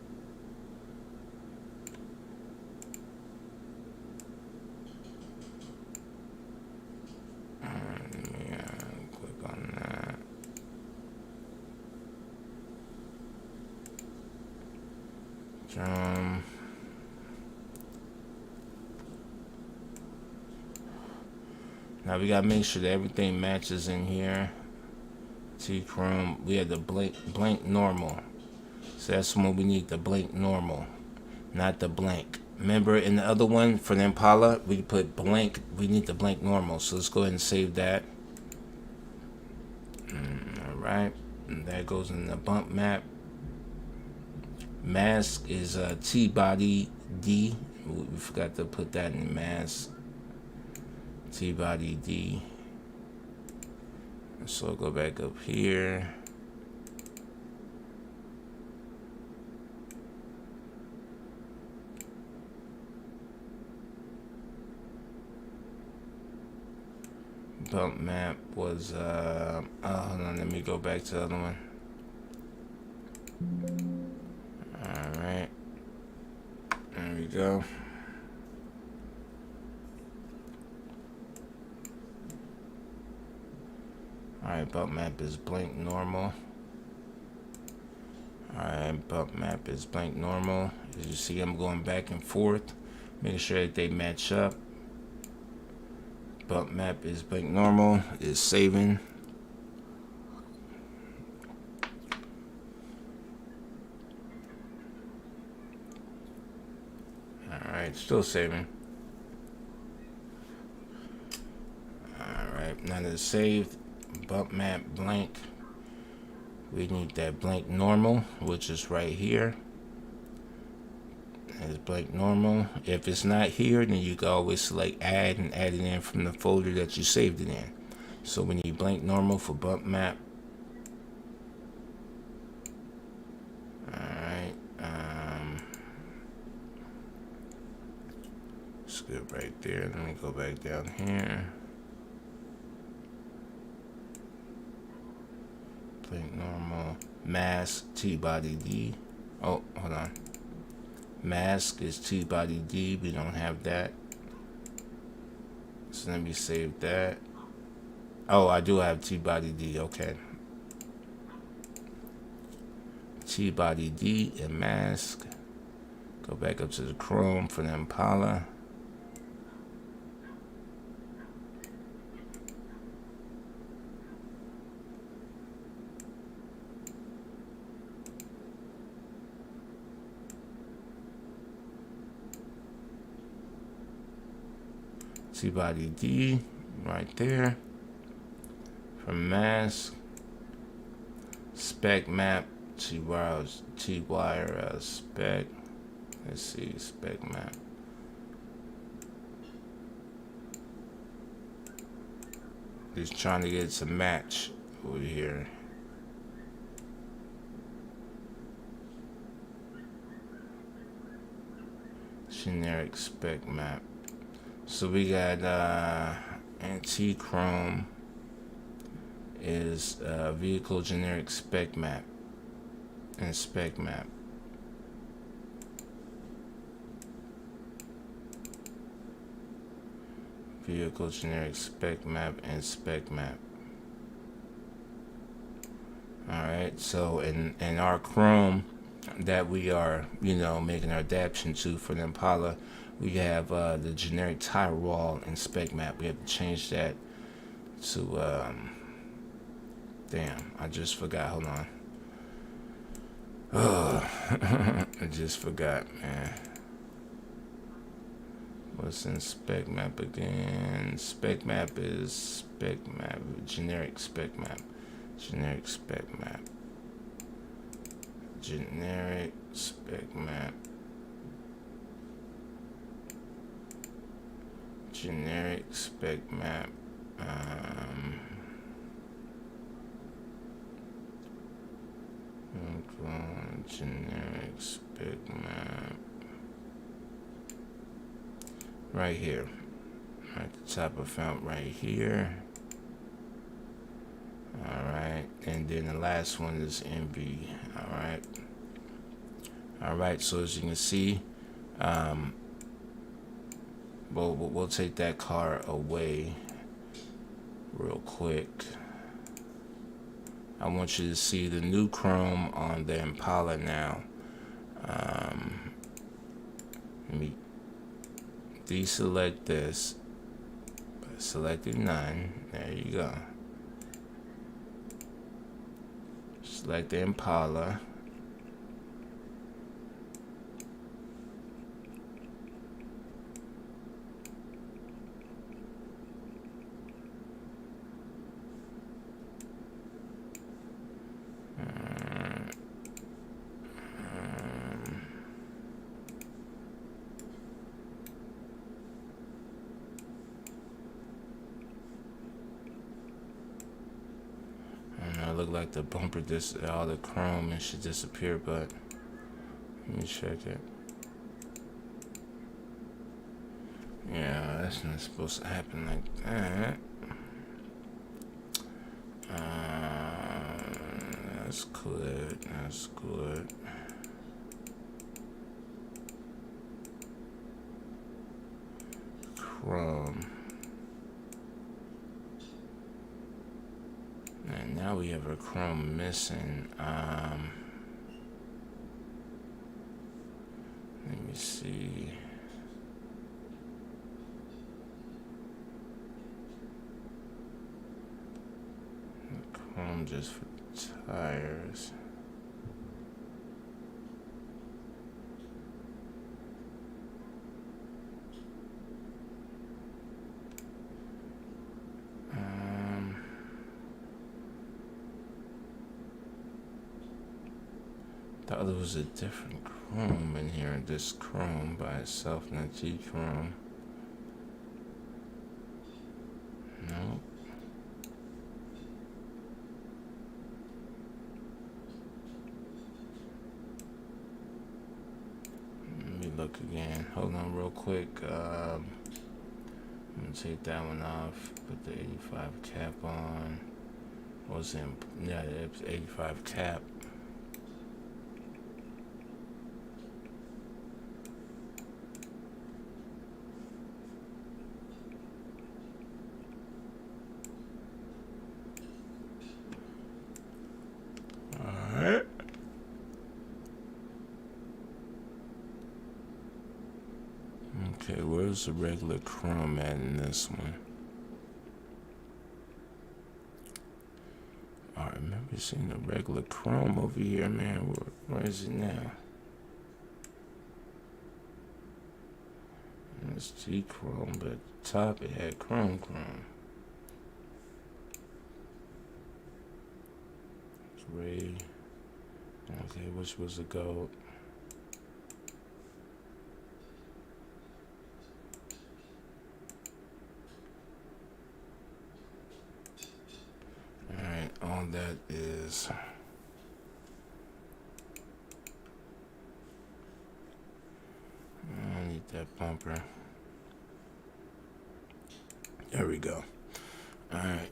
Let me click on that. Now we gotta make sure that everything matches in here. T-Chrome, we have the blank normal. So that's when we need the blank normal, not the blank. Remember in the other one for the Impala, we put blank, we need the blank normal. So let's go ahead and save that. Alright, and that goes in the bump map. Mask is T-body D. We forgot to put that in mask. T-body D. So go back up here. Bump map was hold on, let me go back to the other one. Alright. There we go. Alright, bump map is blank normal. Alright, bump map is blank normal. As you see, I'm going back and forth, making sure that they match up. Bump map is blank normal, is saving. Alright, still saving. Alright, now that it's saved, bump map blank. We need that blank normal, which is right here. It's blank normal. If it's not here, then you can always select add and add it in from the folder that you saved it in. So we need blank normal for bump map. Alright. It's good right there. Let me go back down here. Blank normal. Mask T-body D. Oh, hold on. Mask is T-body D. We don't have that. So let me save that. Oh, I do have T-body D. Okay. T-body D and mask. Go back up to the Chrome for the Impala. T-body D right there. From mask, spec map, T-wire spec. Let's see, spec map. Just trying to get it to match over here. Generic spec map. So we got anti-chrome is vehicle generic spec map and spec map. Vehicle generic spec map and spec map. Alright, so in our Chrome that we are, making our adaptation to for the Impala, we have the generic Tyrol and spec map. We have to change that to damn, I just forgot. Hold on. Oh, I just forgot, man. What's in spec map again? Spec map is spec map, generic spec map, generic spec map, generic spec map, generic spec map. Generic spec map. Right here. At the top of font right here. Alright. And then the last one is NV. Alright. Alright, so as you can see, we'll take that car away real quick. I want you to see the new chrome on the Impala now. Let me deselect this. Selected none. There you go. Select the Impala. Look like the bumper, all the chrome and should disappear, but let me check it. Yeah, that's not supposed to happen like that. That's good. That's good. Chrome. And now we have a chrome missing. Let me see. The chrome just for tires. The other was a different chrome in here. This chrome by itself, not G chrome. Nope. Let me look again. Hold on real quick. I'm gonna take that one off. Put the 85 cap on. What was it? Yeah, it's 85 cap. Okay, where's the regular chrome at in this one? I remember seeing the regular chrome over here, man. Where is it now? It's G chrome, but at the top it had chrome. It's red. Okay, which was the gold? Alright, all that is I need that bumper. There we go. Alright.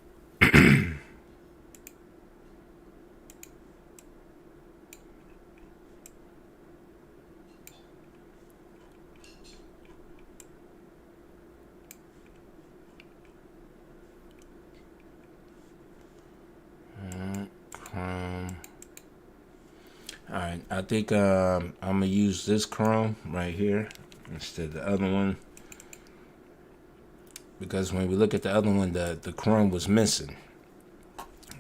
Alright, I think I'm gonna use this chrome right here instead of the other one, because when we look at the other one, the chrome was missing.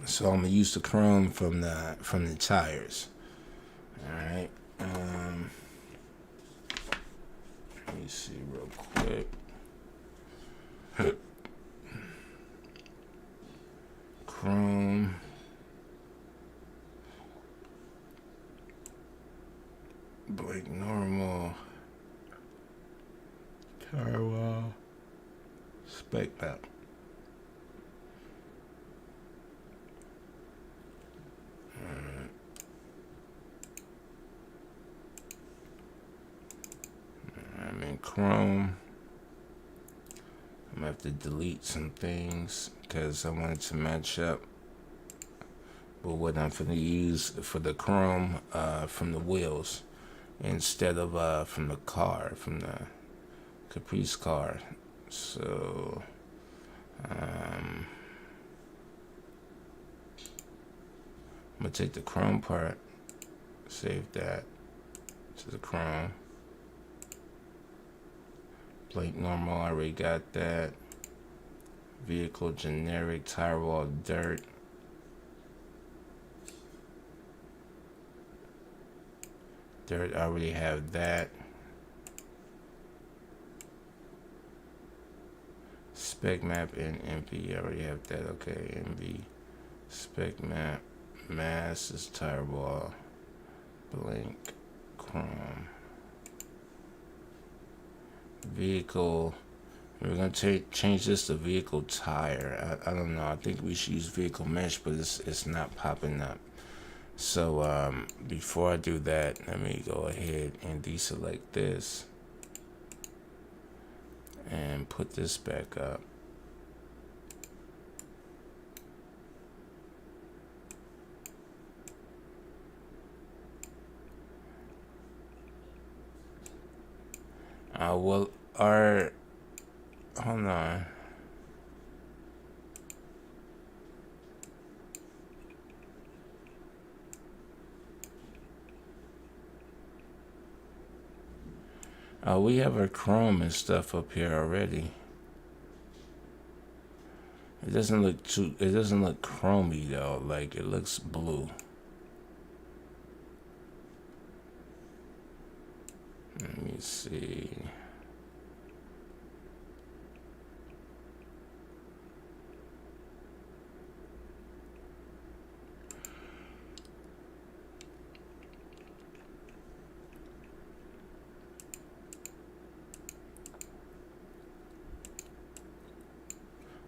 So I'm gonna use the chrome from the tires. Alright. Let me see real quick. Chrome. Blank normal. Tire wall. spec map. I'm in Chrome. I'm gonna have to delete some things because I want it to match up with what I'm gonna use for the Chrome from the wheels instead of from the car, from the Caprice car. So I'm gonna take the Chrome part, save that to the Chrome. Blank normal, I already got that. Vehicle generic, tire wall dirt. Dirt, I already have that. Spec map and MV, I already have that. Okay, MV. Spec map. Mass is tire wall. Blank. Chrome. Vehicle. We're gonna change this to vehicle tire. I don't know. I think we should use vehicle mesh, but it's not popping up. So before I do that, let me go ahead and deselect this and put this back up. Well, hold on. We have our Chrome and stuff up here already. It doesn't look chromy though, like it looks blue. Let me see.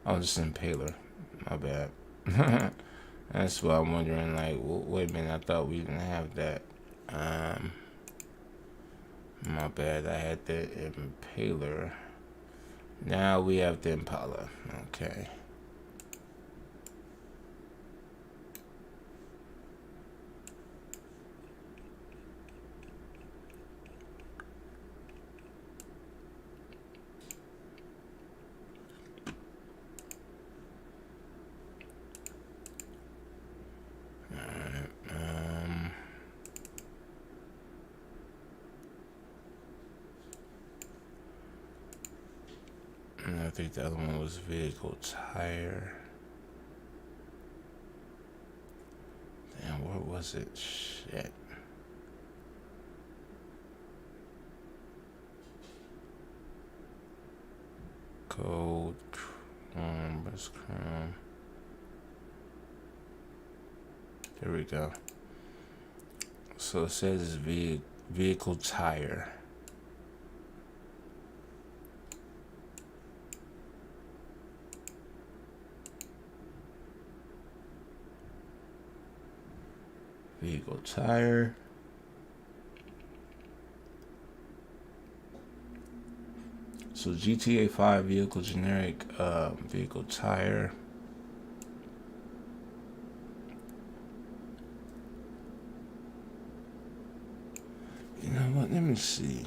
Oh, this is impaler. My bad. That's why I'm wondering, like, wait a minute, I thought we didn't have that. My bad, I had the impaler. Now we have the Impala. Okay. I think the other one was vehicle tire. Damn, where was it? Shit. Code, Chrome, where's Chrome? There we go. So it says vehicle tire. Vehicle tire. So GTA 5 vehicle generic vehicle tire. You know what? Let me see.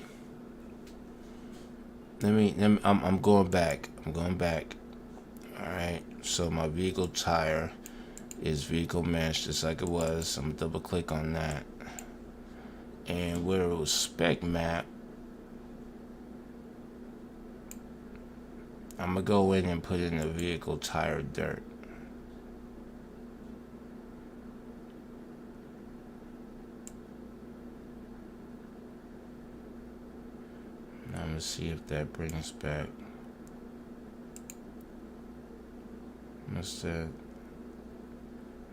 I'm going back. I'm going back. All right. So my vehicle tire is vehicle mesh, just like it was. I'm gonna double click on that, and where it was spec map, I'm gonna go in and put in the vehicle tire dirt. Now I'm gonna see if that brings back. What's that?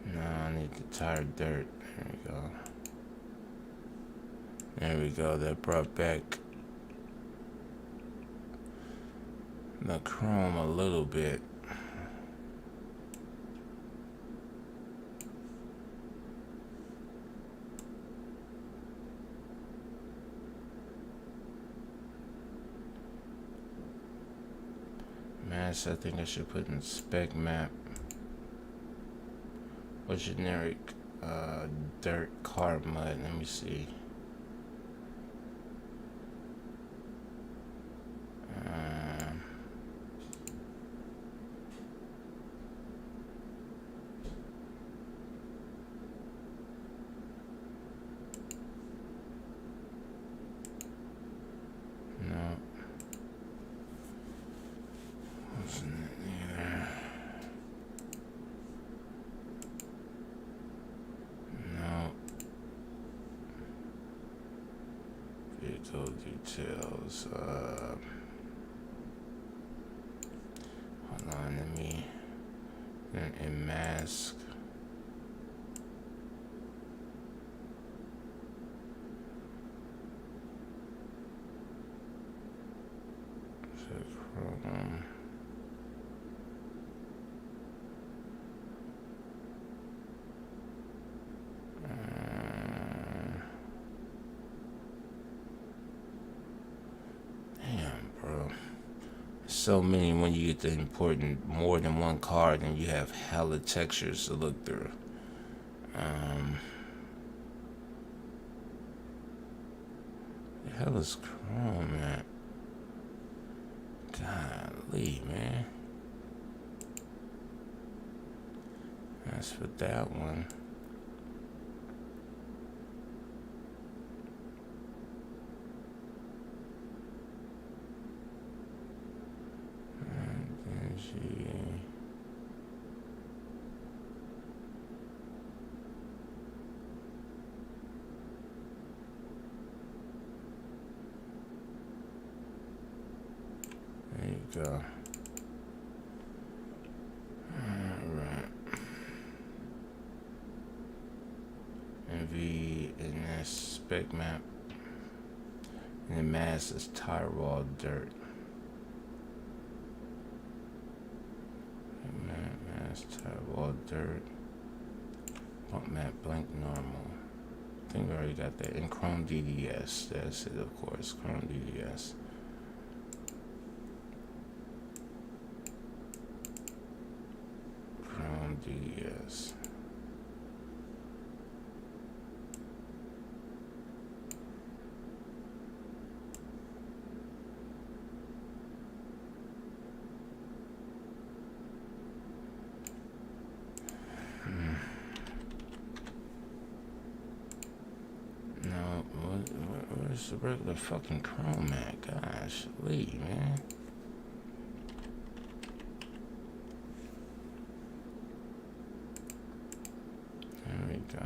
No, I need the tire dirt. There we go. There we go. That brought back the chrome a little bit. Mass, I think I should put in spec map or generic dirt car mud. Let me see. No. Wasn't it either? No. Vehicle details. Hold on, let me. In mask. Chrome. Damn, bro. So many when you get to import more than one card and you have hella textures to look through. The hell is Chrome at? Golly, man. That's for that one. There you go. Alright. NV and that's spec map. And the mass is tire wall dirt. Mass tire wall dirt. Bump map blank normal. I think we already got that. And Chrome DDS. That's it, of course. Chrome DDS. Chrome DDS. Where's the regular fucking Chrome at? Gosh, Lee, man. There we go.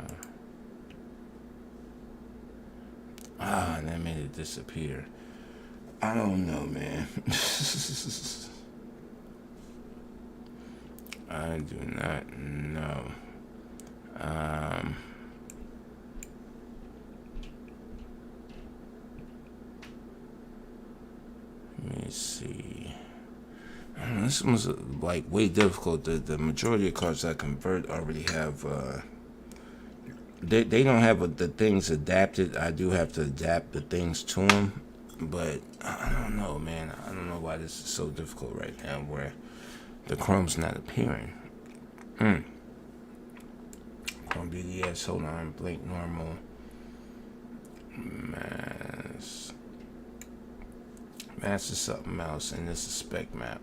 Ah, that made it disappear. I don't know, man. I do not know. Let me see. This one's like way difficult. The majority of cards I convert already have. They don't have the things adapted. I do have to adapt the things to them, but I don't know, man. I don't know why this is so difficult right now, where the Chrome's not appearing. Chrome BDS. Hold on. Blank normal. Mass is something else, and this is spec map.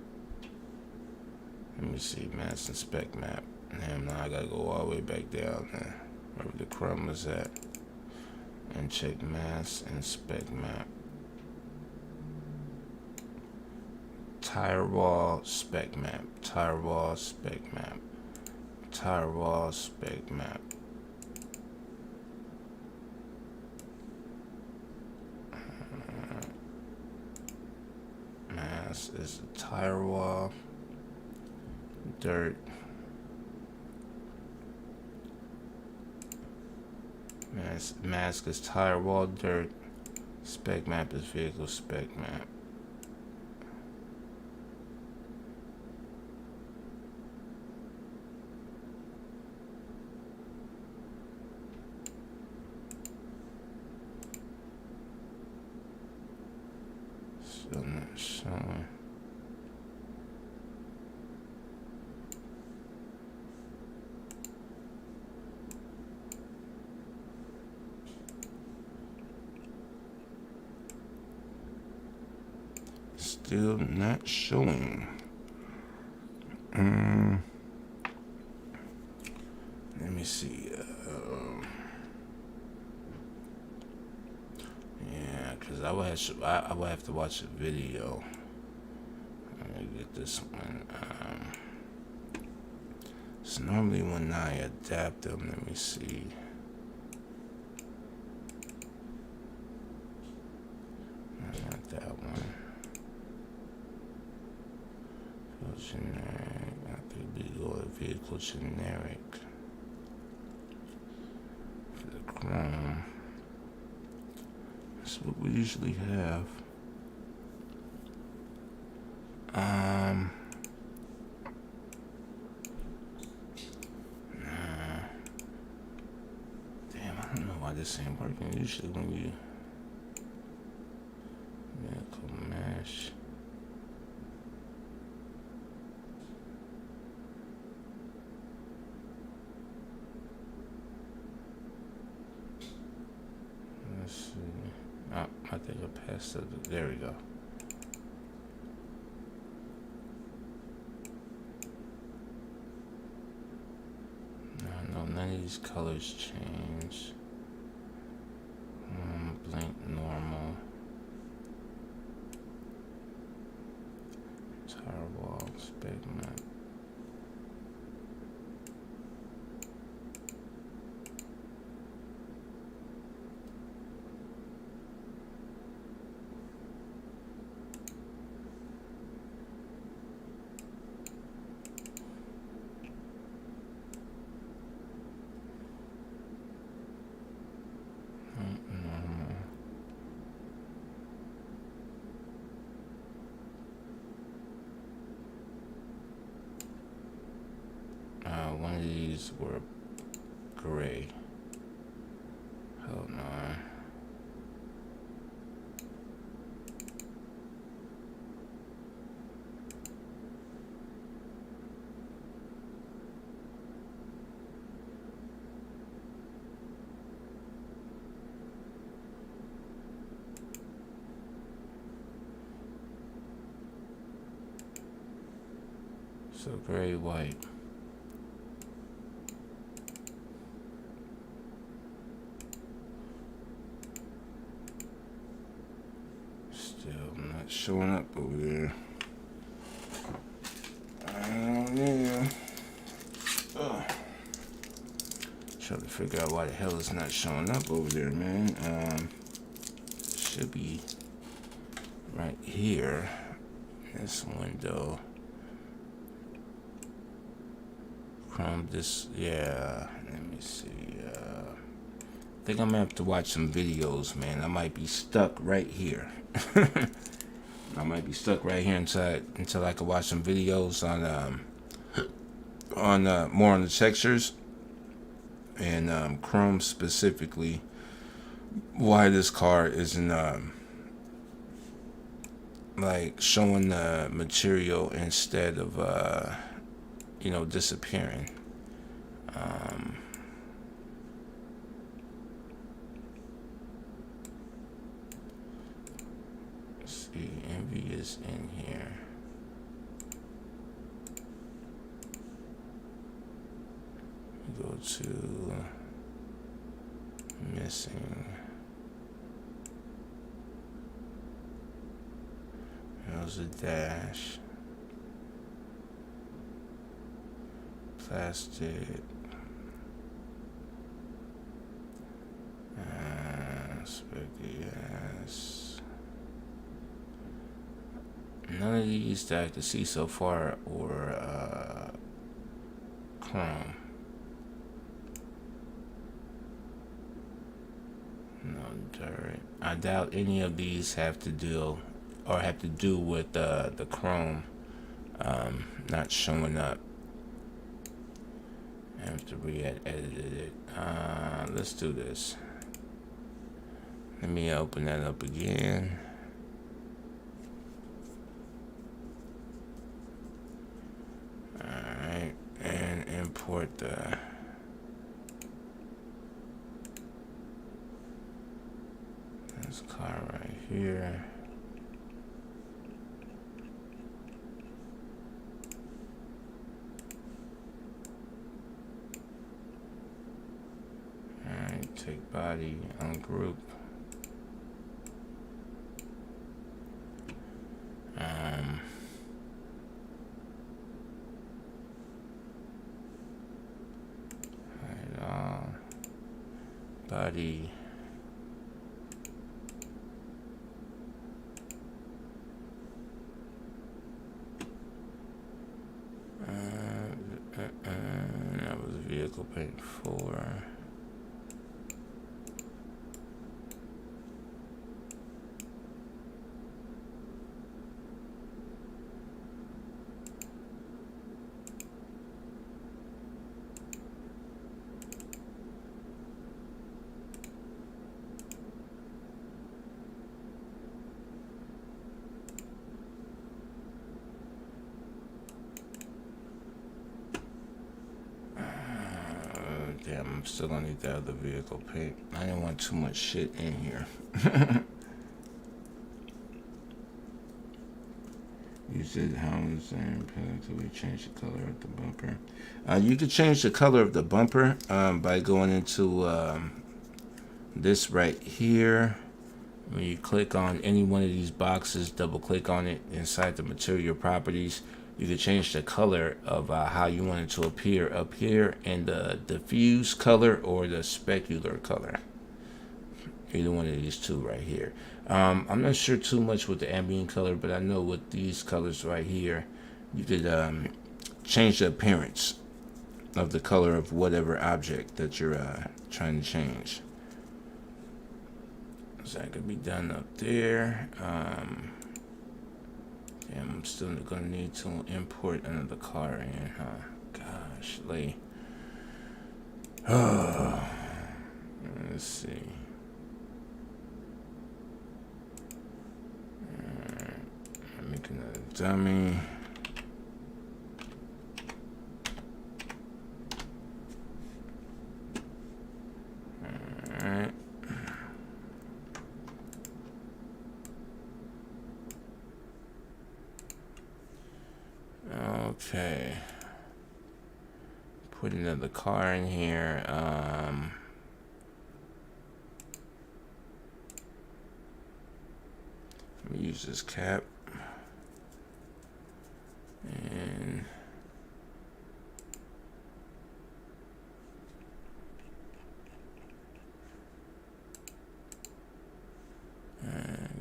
Let me see, mass and spec map. Damn, now I gotta go all the way back down there, where the Chrome is at, and check mass and spec map. Tire wall spec map. Tire wall spec map. Tire wall spec map. Mass is the tire wall. Dirt. Mask is tire wall dirt. Spec map is vehicle spec map. Still not showing. Still not showing. Let me see. Yeah, because I would have to watch a video. Let me get this one. So normally when I adapt them, let me see. Not that one. Generic. I think we go to vehicle generic for the Chrome. That's what we usually have. Nah. Damn, I don't know why this ain't working. Usually when you vehicle mesh. Let's see. Oh, I think I passed it. There we go. No, none of these colors change. Blank normal. Tire wall, segment. One of these were gray. Hold on. So gray, white. Showing up over there. Yeah. Trying to figure out why the hell it's not showing up over there, man. Should be right here. This window. Chrome this, yeah. Let me see. I think I'm gonna have to watch some videos, man. I might be stuck right here. I might be stuck right here until I can watch some videos on more on the textures and Chrome specifically. Why this car isn't like showing the material instead of disappearing. Envy is in here. Go to missing. There's a dash. Plastic. Spaghetti ass. None of these that I can see so far or Chrome. No dirt. I doubt any of these have to do with the Chrome not showing up. I have to re-edit it. Let's do this. Let me open that up again. import the this car right here. Alright, take body, ungroup. Body. That was vehicle paint 4. Damn, I'm still gonna need that other vehicle paint. I didn't want too much shit in here. You said how is until we change the color of the bumper. You could change the color of the bumper by going into this right here. When you click on any one of these boxes, double click on it inside the material properties. You can change the color of how you want it to appear up here in the diffuse color or the specular color. Either one of these two right here. I'm not sure too much with the ambient color, but I know with these colors right here, you could change the appearance of the color of whatever object that you're trying to change. So that could be done up there. Damn, I'm still gonna need to import another car in, huh? Gosh, Lee. Oh, let's see. Make another dummy. Alright. Okay. Put another car in here. Let me use this cap. And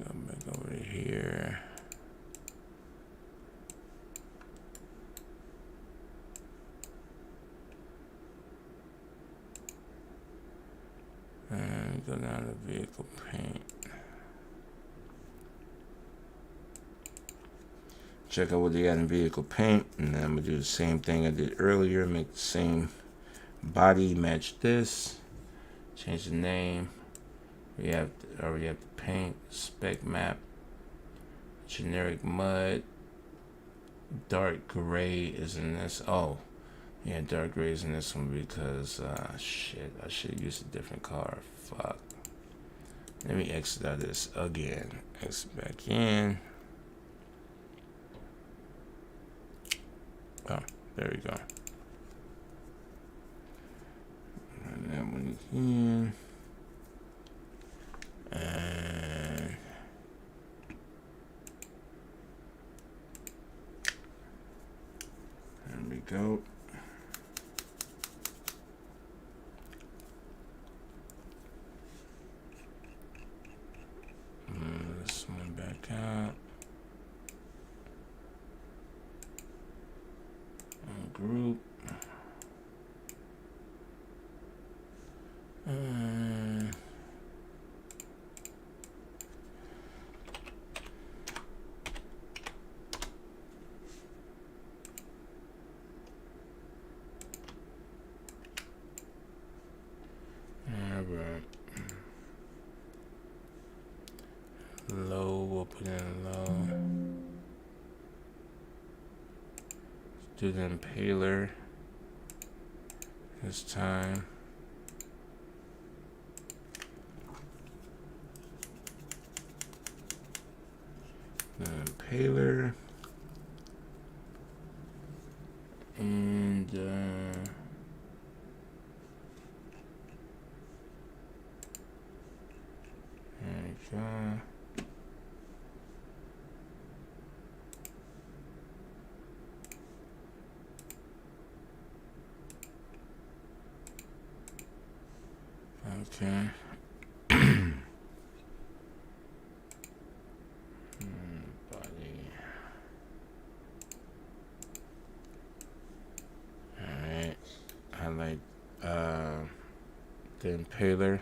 go back over here. And go down to vehicle paint. Check out what they got in vehicle paint, and then I'm gonna do the same thing I did earlier. Make the same body match this. Change the name. We have already have the paint spec map. Generic mud. Dark gray is in this. Oh, yeah, dark gray is in this one because shit, I should use a different car. Fuck. Let me exit out of this again. Exit back in. Oh, there we go. And that one again. And there we go. This one back out. Group. Low, we'll put in low. Do the impaler. this time. Impaler. And there we go. Okay. Body. Alright. Highlight the impaler.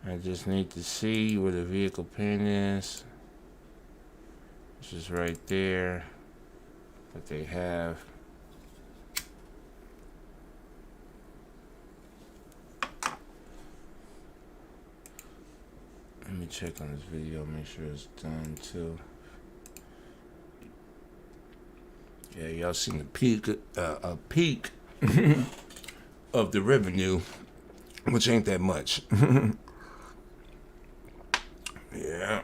I just need to see where the vehicle pin is. Which is right there. That they have. Let me check on this video, make sure it's done too. Yeah, y'all seen the peak, a peak of the revenue, which ain't that much. Yeah,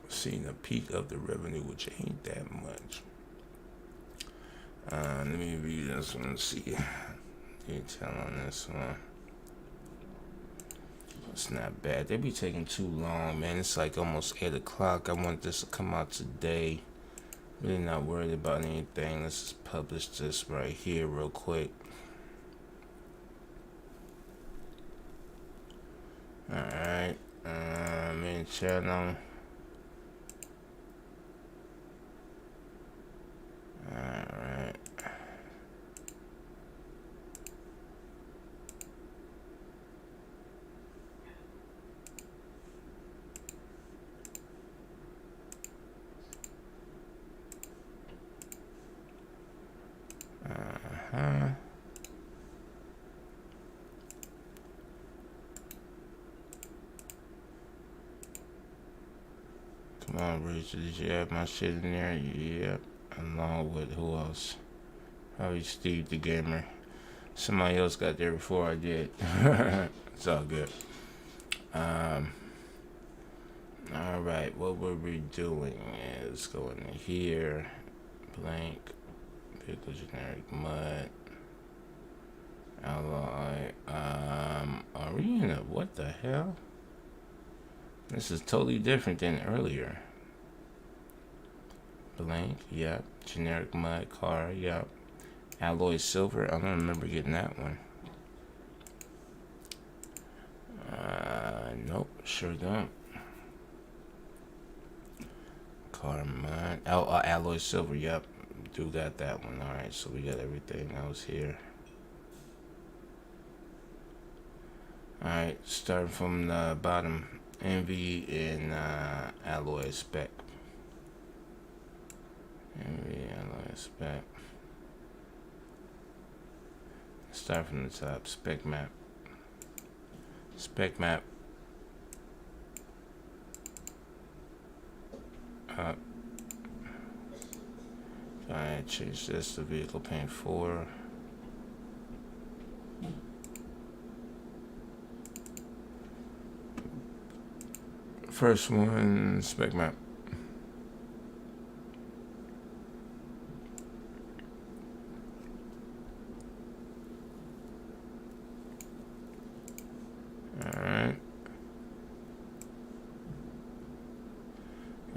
seen the peak of the revenue, which ain't that much. Let me read this one and see detail on this one. It's not bad. They be taking too long, man. It's like almost 8 o'clock. I want this to come out today. Really not worried about anything. Let's just publish this right here real quick. Alright. Main channel. Alright. Come on, Richard. Did you have my shit in there? Yep. Along with who else? Probably Steve the Gamer. Somebody else got there before I did. It's all good. Alright, what we're doing is go in here. Blank. Vehicle generic mud. Alloy. Are we in a what the hell? This is totally different than earlier. Blank, yep. Generic mud car, yep. Alloy silver, I don't remember getting that one. Nope, sure don't. Car mud, alloy silver, yep. Do got that one. Alright, so we got everything else here. Alright, starting from the bottom. Envy and alloy spec. Envy, alloy spec. Start from the top. Spec map. Spec map. Up. Alright, change this to vehicle paint 4. First one, spec map. Alright.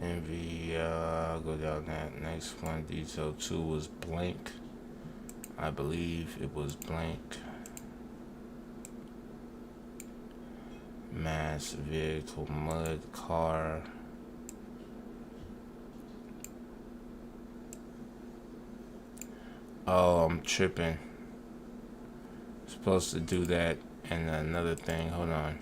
Envy, I'll go down that. Next one, detail 2 was blank. I believe it was blank. Mass vehicle mud car. Oh, I'm tripping. Supposed to do that and another thing. Hold on.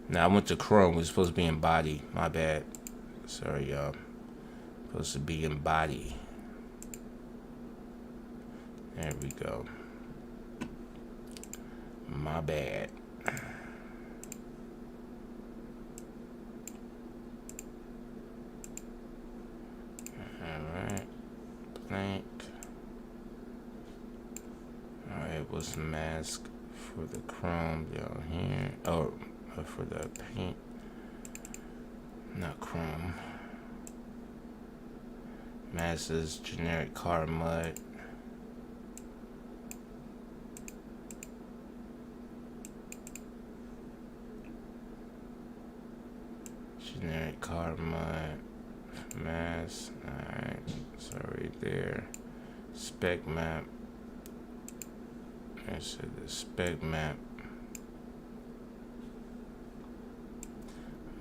Now I went to Chrome. It was supposed to be in body. My bad. Sorry, y'all. Supposed to be in body. There we go. My bad. Alright. Blank. Alright, what's the mask for the chrome down here? Oh, for the paint. Not chrome. Mask is generic car mud. Generic car mud. Mask. Alright, so right there. Spec map. I said the spec map.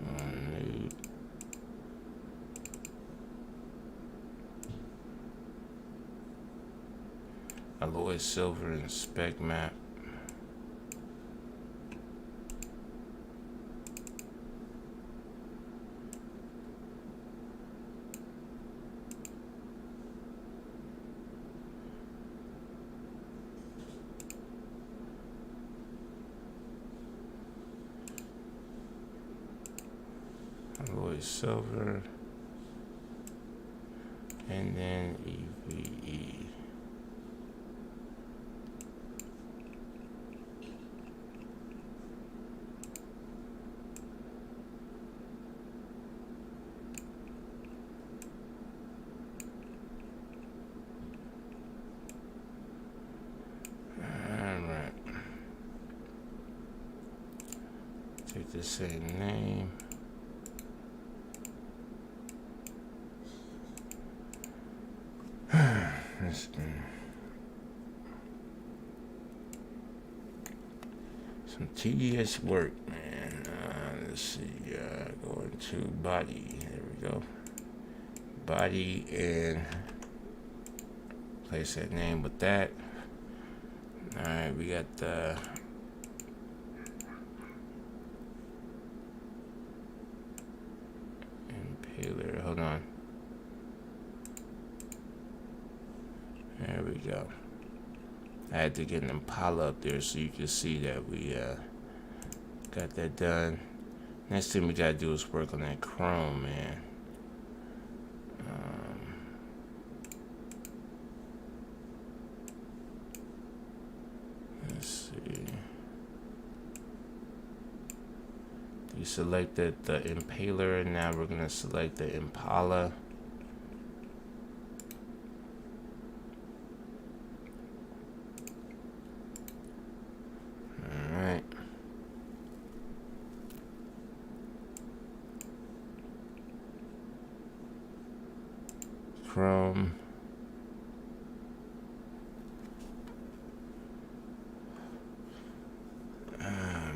Nude. Alloy silver and spec map. Alloy silver, and then EVE. Alright. Take the same name. Some tedious work, man. Let's see. Going to body. There we go. Body, and place that name with that. Alright, we got the impaler. Hold on. There we go. I had to get an Impala up there so you can see that we got that done. Next thing we gotta do is work on that chrome, man. Let's see. We selected the Impaler, now we're gonna select the Impala. Chrome.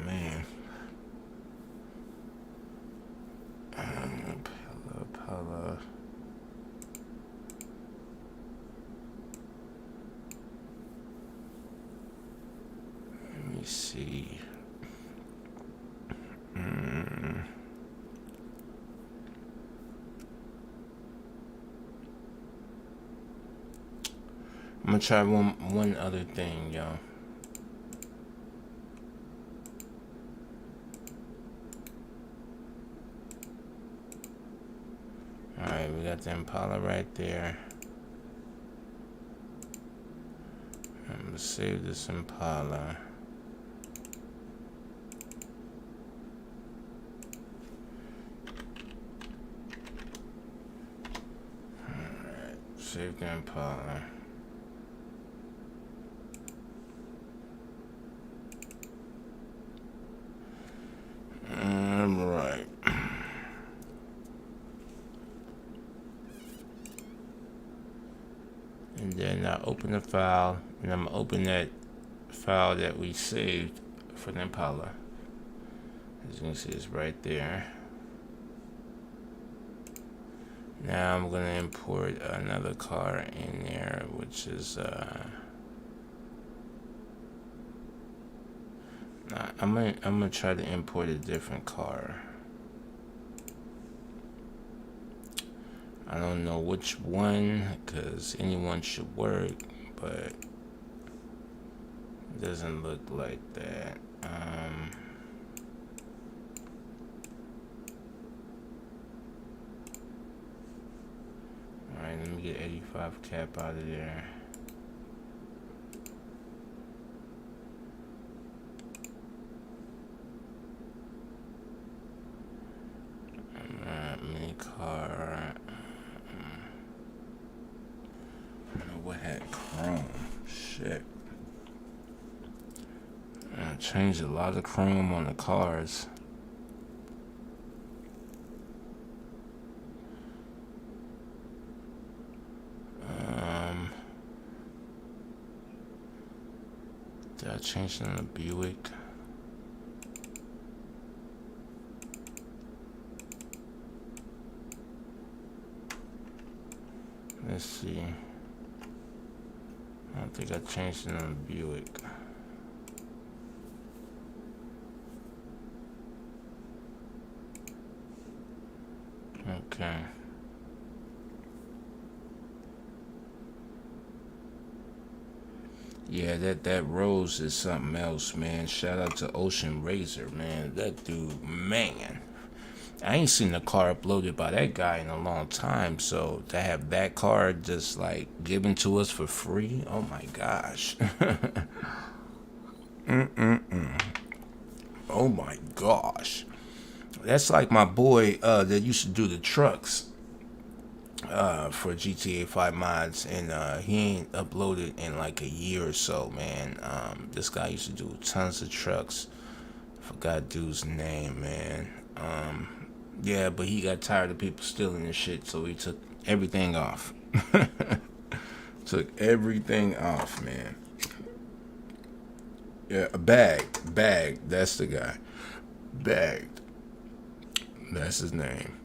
Man. Impala. Let me see. I'm gonna try one other thing, y'all. Alright, we got the Impala right there. I'm gonna save this Impala. Alright, save the Impala. Right. And then I open the file, and I'm gonna open that file that we saved for the Impala. As you can see, it's right there. Now I'm gonna import another car in there, which is I'm gonna try to import a different car. I don't know which one, because anyone should work, but it doesn't look like that. Alright, let me get 85 cap out of there. shit. I changed a lot of chrome on the cars. Did I change it on the Buick? Let's see. I don't think I changed it on the Buick. Okay. Yeah, that Rose is something else, man. Shout out to Ocean Razor, man. That dude, man. I ain't seen a car uploaded by that guy in a long time, so to have that car just like given to us for free, oh my gosh. Oh my gosh. That's like my boy that used to do the trucks for GTA 5 mods, and he ain't uploaded in like a year or so, man. This guy used to do tons of trucks. Forgot dude's name, man. Yeah, but he got tired of people stealing his shit, so he took everything off. Took everything off, man. Yeah, Bag. That's the guy. Bagged. That's his name.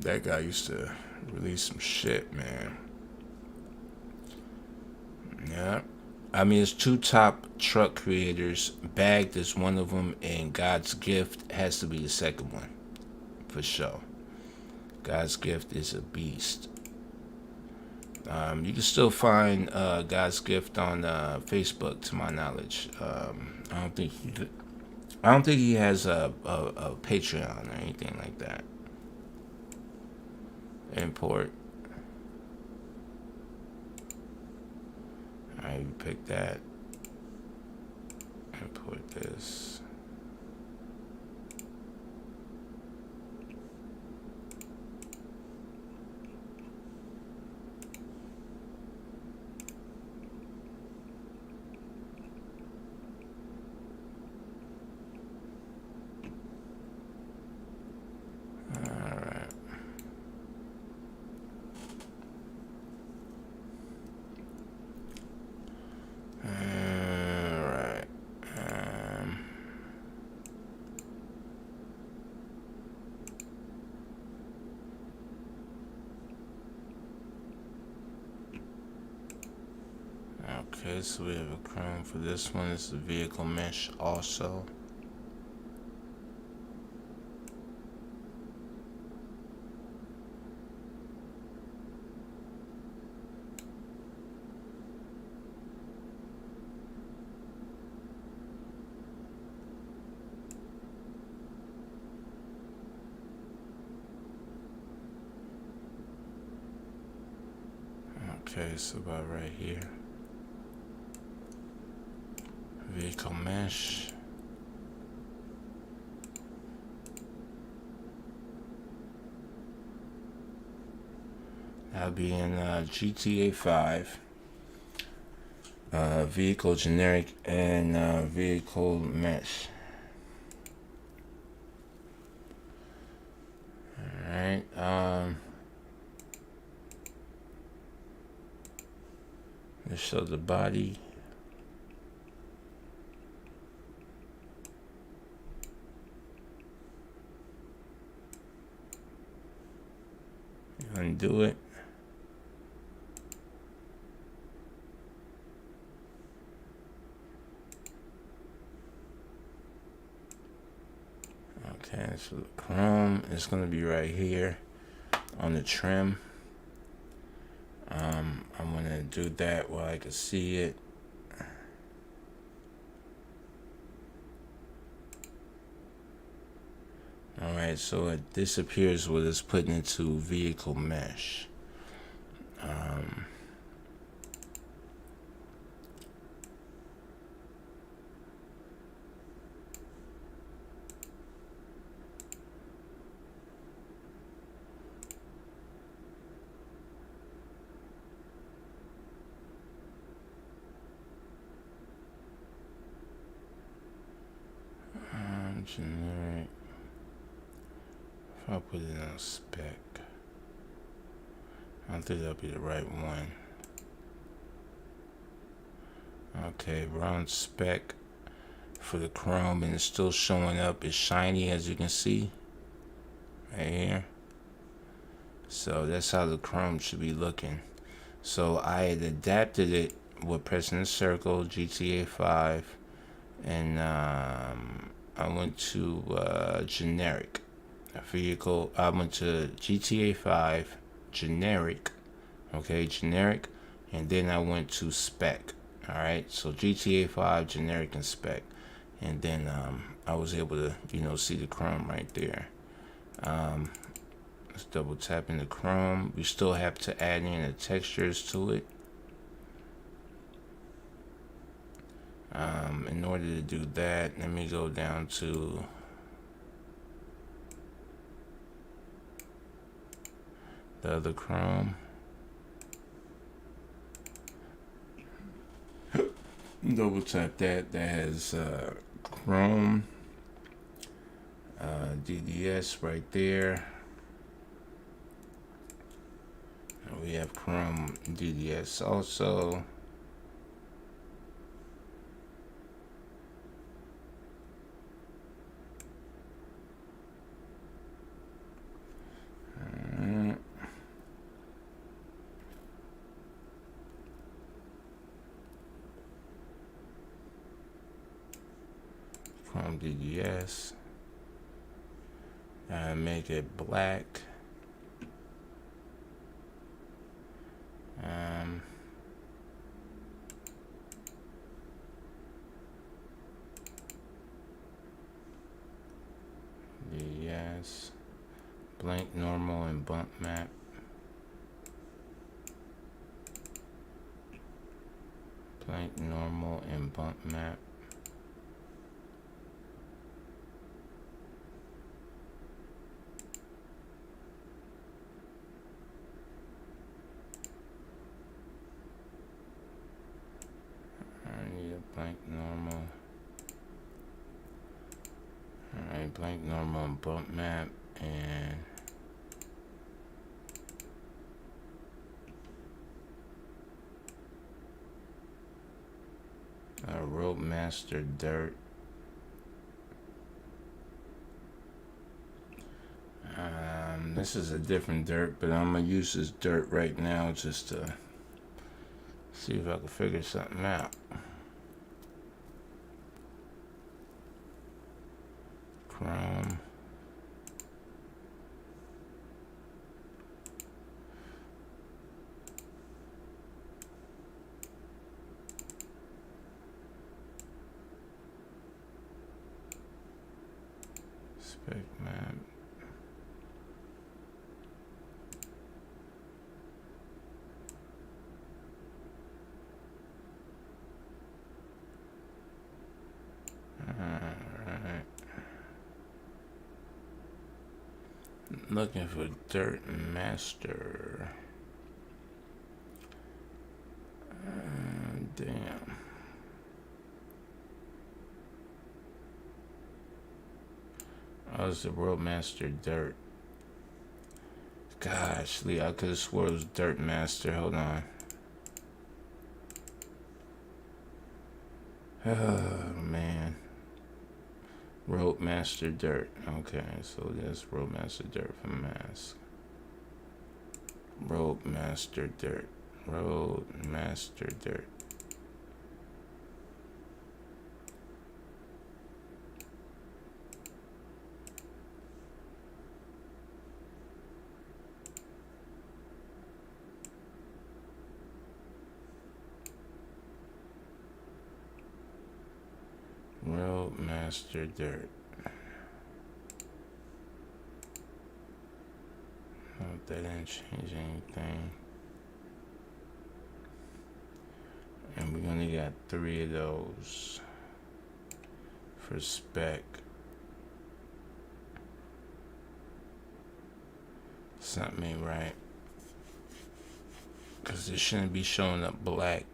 That guy used to release some shit, man. Yeah. I mean, it's two top truck creators. Bagged is one of them, and God's Gift has to be the second one, for sure. God's Gift is a beast. You can still find God's Gift on Facebook, to my knowledge. I don't think he has a Patreon or anything like that. Import. Alright, you pick that. Import this. Okay, so we have a chrome for this one. It's the vehicle mesh also. Okay, so about right here. Vehicle mesh. That'll be in GTA 5. Vehicle generic and vehicle mesh. Alright. Let's show the body. Undo it. Okay, so the chrome is going to be right here on the trim. I'm going to do that while I can see it. Alright, so it disappears when it's put into vehicle mesh. generic. If I put it on spec, I think that'll be the right one. Okay, we're on spec for the chrome, and it's still showing up. It's shiny, as you can see right here. So that's how the chrome should be looking. So I had adapted it with pressing the circle, GTA 5, and I went to generic vehicle. I went to GTA 5 generic, okay, generic, and then I went to spec. All right, so GTA 5 generic and spec, and then I was able to, you know, see the chrome right there. Let's double tap in the chrome. We still have to add in the textures to it. In order to do that, let me go down to the other chrome. Double tap that. That has chrome DDS right there. And we have chrome DDS also. Chrome DDS. Make it black. DDS. Blank, normal, and bump map. Blank, normal, and bump map. I need a blank, normal. Alright, blank, normal, and bump map, and Roadmaster Dirt. This is a different dirt, but I'm gonna use this dirt right now just to see if I can figure something out. Chrome. Spec map. Alright. Looking for Dirt Master. Damn. Oh, it's the Roadmaster Dirt. Gosh, Lee, I could have swore it was Dirt Master. Hold on. Oh, man. Roadmaster Dirt. Okay, so there's Roadmaster Dirt for mask. Roadmaster Dirt. Roadmaster Dirt. Roadmaster Dirt. Oh, that didn't change anything. And we only got 3 of those for spec. Something ain't right, because it shouldn't be showing up black.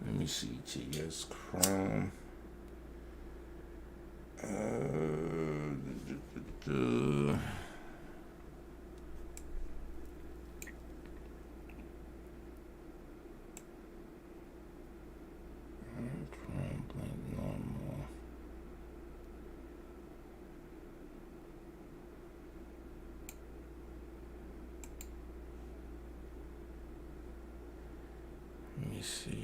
Let me see. TS Chrome. Chrome blank normal. Let me see.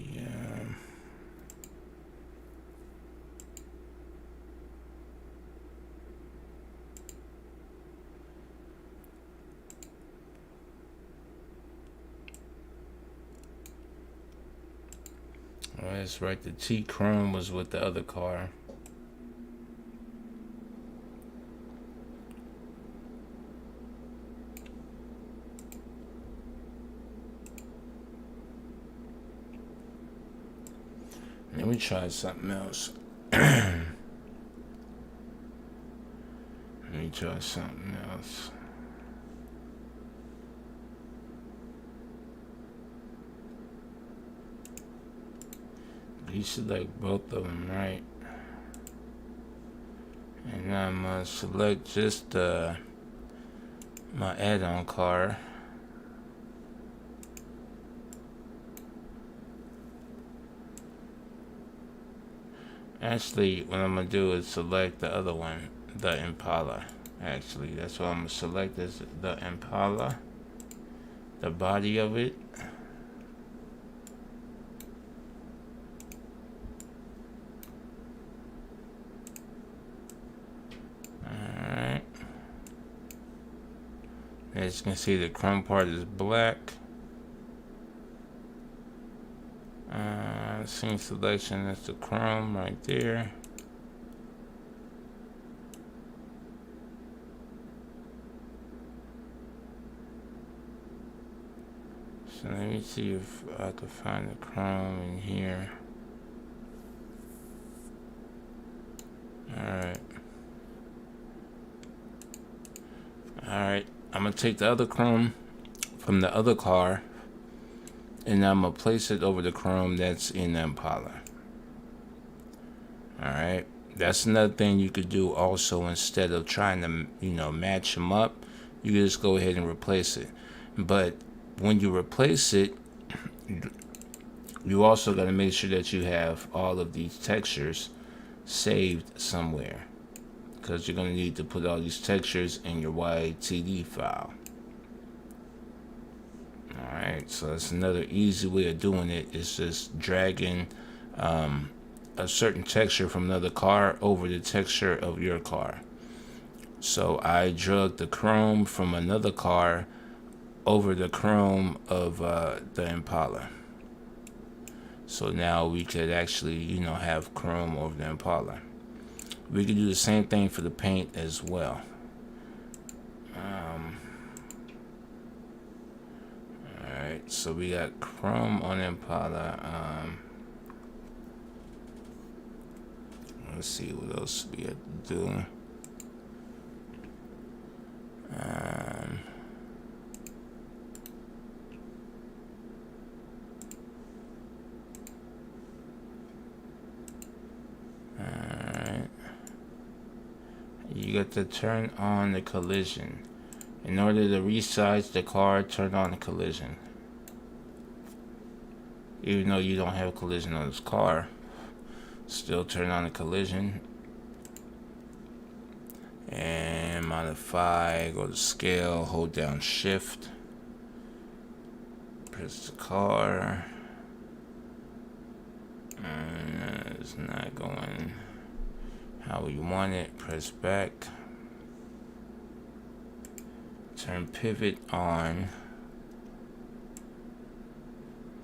That's right. The T Chrome was with the other car. Let me try something else. Let me try something else. You select both of them, right? And I'm gonna select just my add-on car. Actually, what I'm gonna do is select the other one, the Impala. Actually, that's what I'm gonna select, is the Impala, the body of it. Alright. As you can see, the chrome part is black. Scene selection, that's the chrome right there. So let me see if I can find the chrome in here. Alright, I'm gonna take the other chrome from the other car and I'm gonna place it over the chrome that's in the Impala. Alright, that's another thing you could do also. Instead of trying to match them up, you can just go ahead and replace it. But when you replace it, you also got to make sure that you have all of these textures saved somewhere, because you're going to need to put all these textures in your YTD file. Alright, so that's another easy way of doing it, is just dragging a certain texture from another car over the texture of your car. So I drug the chrome from another car over the chrome of the Impala. So now we could actually, have chrome over the Impala. We could do the same thing for the paint as well. Alright, so we got chrome on Impala. Let's see what else we have to do. Alright. You got to turn on the collision. In order to resize the car, turn on the collision. Even though you don't have a collision on this car, still turn on the collision. And modify, go to scale, hold down shift, press the car. And it's not going how we want it. Press back, turn pivot on.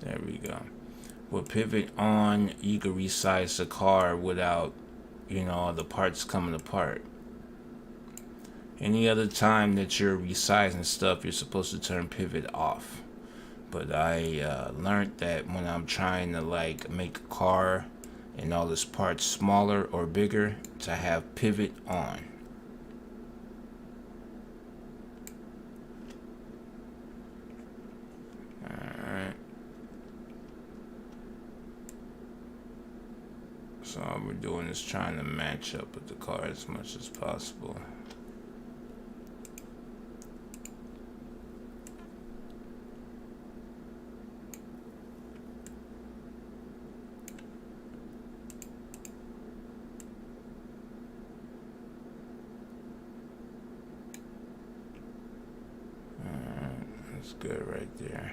There we go. With pivot on, you can resize the car without all the parts coming apart. Any other time that you're resizing stuff, you're supposed to turn pivot off. But I learned that when I'm trying to make a car and all its parts smaller or bigger, to have pivot on. Alright. So all we're doing is trying to match up with the car as much as possible. That's good right there.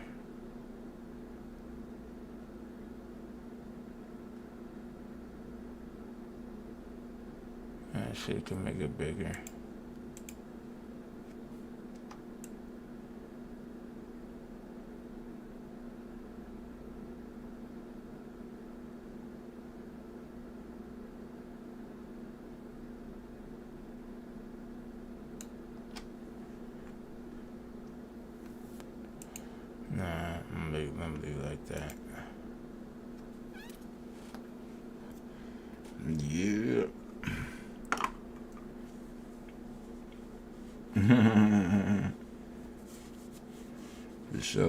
Actually, can make it bigger. Nah, I'm gonna leave like that. Yeah.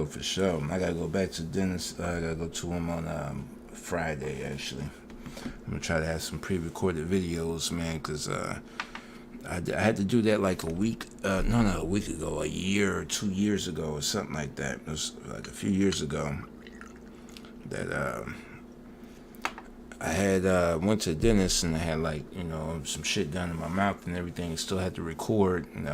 For sure. I gotta go back to dentist. I gotta go to him on Friday, actually. I'm gonna try to have some pre-recorded videos, man, because I had to do that like a week, a week ago, a year or 2 years ago, or something like that. It was like a few years ago that I had went to the dentist and I had like, some shit done in my mouth and everything. Still had to record, and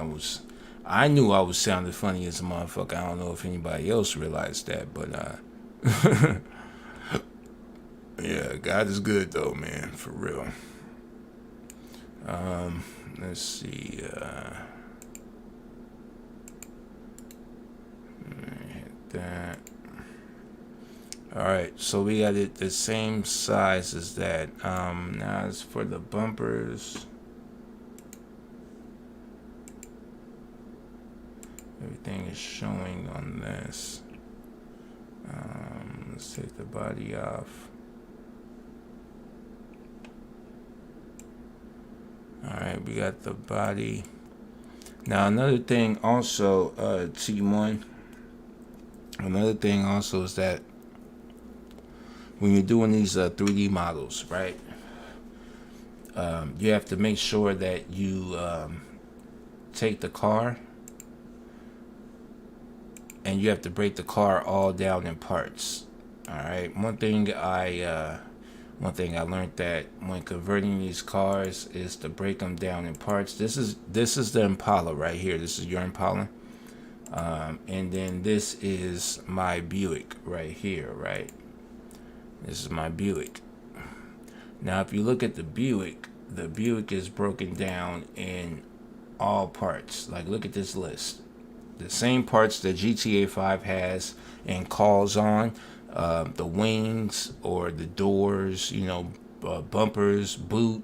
I knew I was sounding funny as a motherfucker. I don't know if anybody else realized that, but yeah, God is good though, man, for real. Let's see. Hit that. All right, so we got it the same size as that. Now as for the bumpers, everything is showing on this. Let's take the body off. All right, we got the body. Now another thing also, T1. Another thing also is that when you're doing these 3D models, right? You have to make sure that you take the car and you have to break the car all down in parts. All right. One thing I learned that when converting these cars is to break them down in parts. This is the Impala right here. This is your Impala, and then this is my Buick right here. Right. This is my Buick. Now, if you look at the Buick is broken down in all parts. Like, look at this list. The same parts that GTA 5 has and calls on. The wings or the doors, bumpers, boot,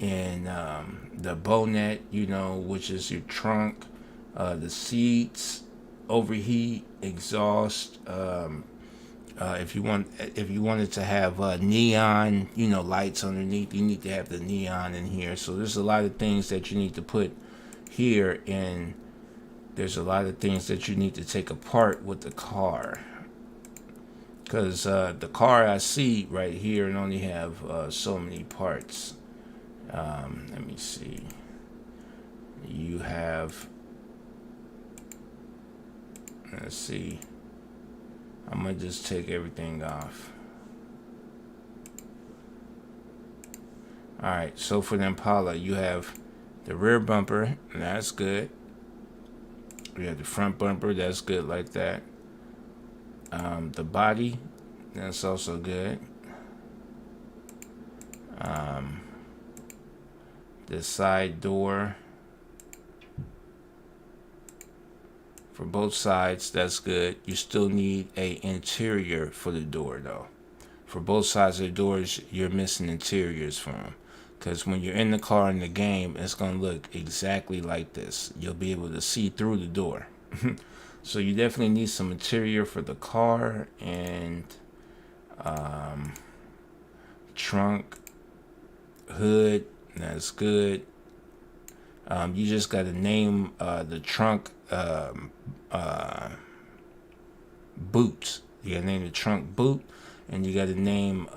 and the bonnet, which is your trunk, the seats, overheat, exhaust. If you wanted to have neon, lights underneath, you need to have the neon in here. So there's a lot of things that you need to put here, and there's a lot of things that you need to take apart with the car. Because the car I see right here and only have so many parts. Let me see. You have, let's see. I'm going to just take everything off. Alright, so for the Impala, you have the rear bumper, and that's good. We have the front bumper, that's good like that. The body, that's also good. The side door for both sides, that's good. You still need a interior for the door though. For both sides of the doors, you're missing interiors for them. Because when you're in the car in the game, it's going to look exactly like this. You'll be able to see through the door. So you definitely need some interior for the car, and trunk, hood, that's good. You just got to name the trunk boot. You got to name the trunk boot, and you got to name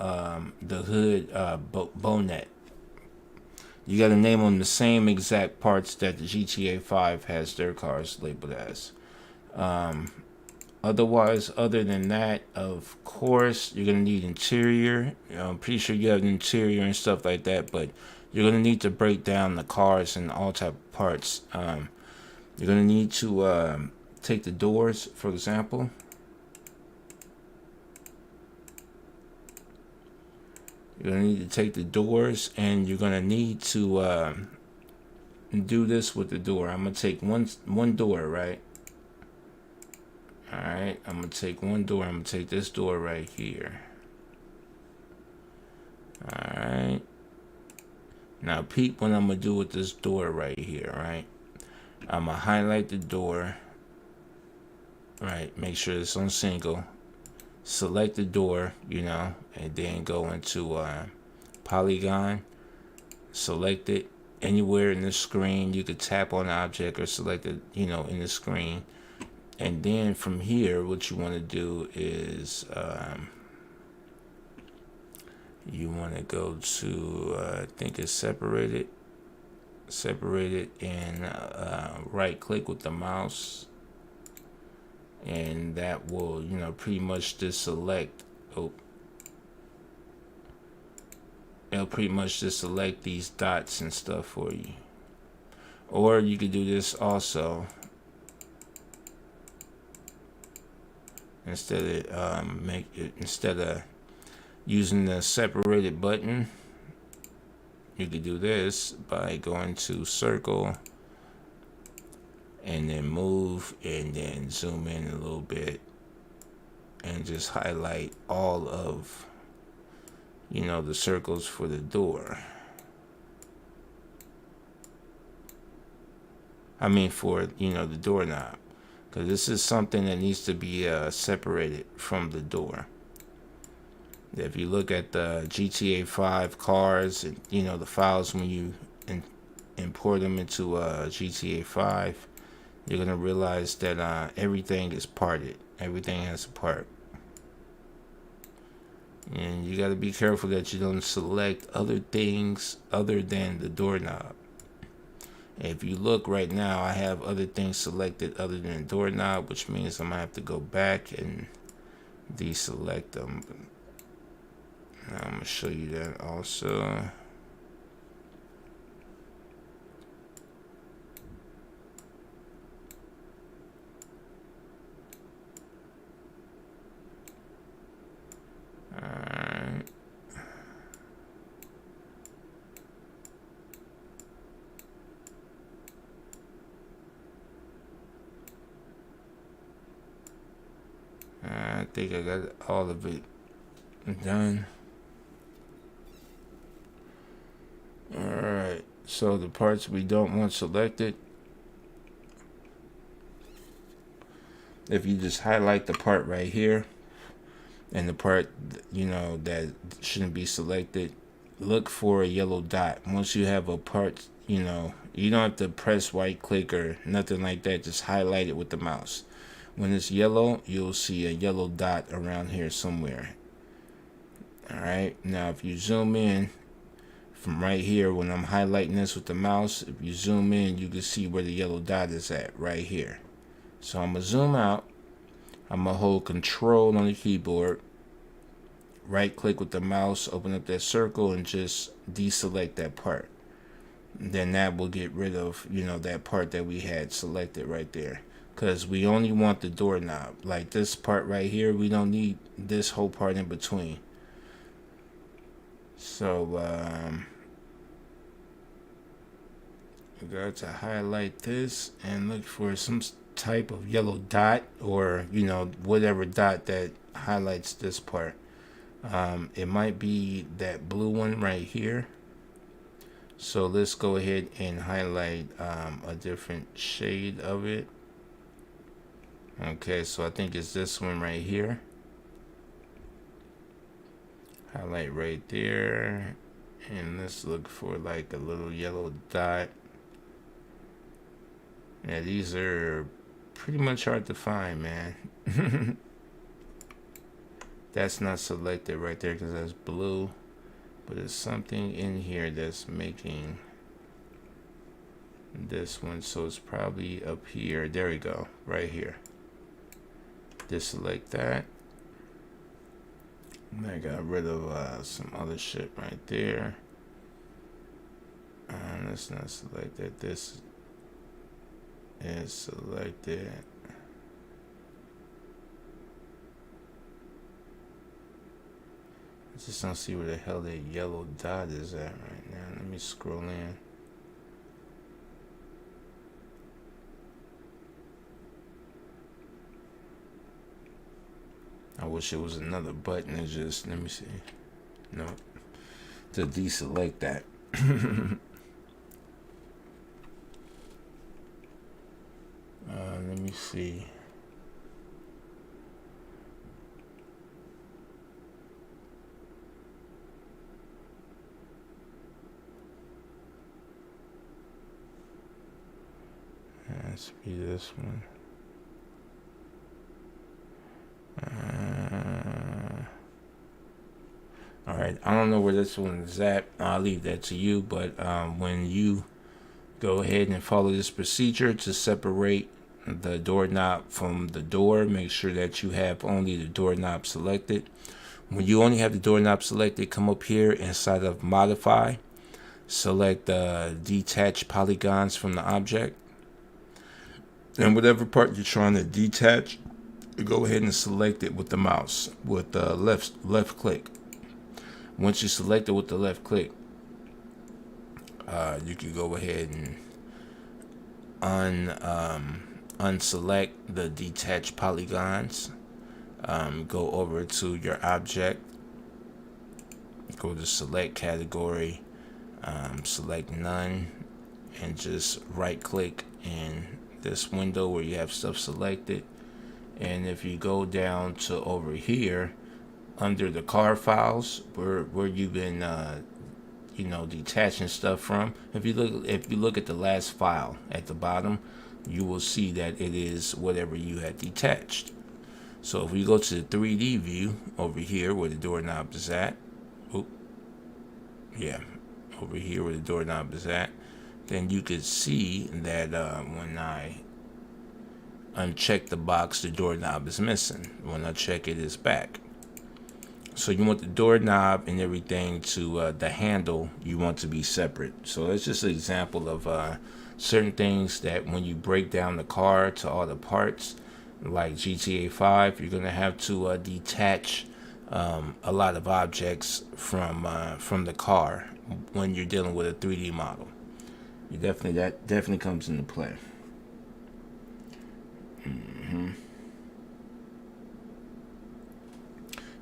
the hood bonnet. You got to name them the same exact parts that the GTA 5 has their cars labeled as. Otherwise, other than that, of course, you're going to need interior. I'm pretty sure you have an interior and stuff like that, but you're going to need to break down the cars and all type of parts. You're going to need to take the doors, for example. You're going to need to take the doors, and you're going to need to do this with the door. I'm going to take one door, right? Alright, I'm going to take one door. I'm going to take this door right here. Alright. Now peep what I'm going to do with this door right here, right? I'm going to highlight the door. Right, make sure it's on single. Select the door, you know, and then go into polygon. Select it anywhere in the screen. You could tap on the object or select it, you know, in the screen. And then from here, what you want to do is you want to go to I think it's separated, and right click with the mouse, and that will, you know, pretty much just select. It'll pretty much just select these dots and stuff for you. Or you could do this also. Instead of using the separated button, you could do this by going to circle and then move and then zoom in a little bit and just highlight all of, you know, the circles for the door. I mean for, you know, the doorknob. Because this is something that needs to be separated from the door. If you look at the GTA 5 cars, and, you know, the files when you import them into GTA 5, you're going to realize that everything is parted. Everything has a part. And you got to be careful that you don't select other things other than the doorknob. If you look right now, I have other things selected other than the doorknob, which means I'm going to have to go back and deselect them. Now I'm going to show you that also. Alright. I think I got all of it done. Alright, so the parts we don't want selected, if you just highlight the part right here and the part, you know, that shouldn't be selected, look for a yellow dot. Once you have a part, you know, you don't have to press right click or nothing like that, just highlight it with the mouse. When it's yellow, you'll see a yellow dot around here somewhere. Alright, now if you zoom in from right here, when I'm highlighting this with the mouse, if you zoom in, you can see where the yellow dot is at right here. So I'm going to zoom out. I'm going to hold control on the keyboard, right click with the mouse, open up that circle, and just deselect that part. Then that will get rid of, you know, that part that we had selected right there. Because we only want the doorknob. Like this part right here, we don't need this whole part in between. So, we got to highlight this and look for some type of yellow dot, or, you know, whatever dot that highlights this part. It might be that blue one right here. So let's go ahead and highlight a different shade of it. Okay, so I think it's this one right here. Highlight right there, and let's look for like a little yellow dot. Yeah, these are pretty much hard to find, man. That's not selected right there because that's blue. But there's something in here that's making this one. So it's probably up here. There we go. Right here. Deselect that. And I got rid of some other shit right there. Let's not select that. This is selected. I just don't see where the hell that yellow dot is at right now. Let me scroll in. I wish it was another button to just, let me see. No. To deselect that. Let me see. Let's be this one. All right, I don't know where this one is at. I'll leave that to you. But when you go ahead and follow this procedure to separate the doorknob from the door, make sure that you have only the doorknob selected. When you only have the doorknob selected, come up here inside of modify, select detach polygons from the object, and whatever part you're trying to detach, go ahead and select it with the mouse with the left click. Once you select it with the left click, you can go ahead and unselect the detached polygons. Go over to your object, go to select category, select none, and just right click in this window where you have stuff selected. And if you go down to over here under the car files where you've been detaching stuff from, if you look at the last file at the bottom, you will see that it is whatever you had detached. So if we go to the 3D view over here where the doorknob is at, over here where the doorknob is at, then you could see that when I uncheck the box, the doorknob is missing. When I check it, it's back. So you want the doorknob and everything to the handle, you want to be separate. So that's just an example of certain things that when you break down the car to all the parts, like GTA 5, you're gonna have to detach a lot of objects from the car when you're dealing with a 3D model. That definitely comes into play.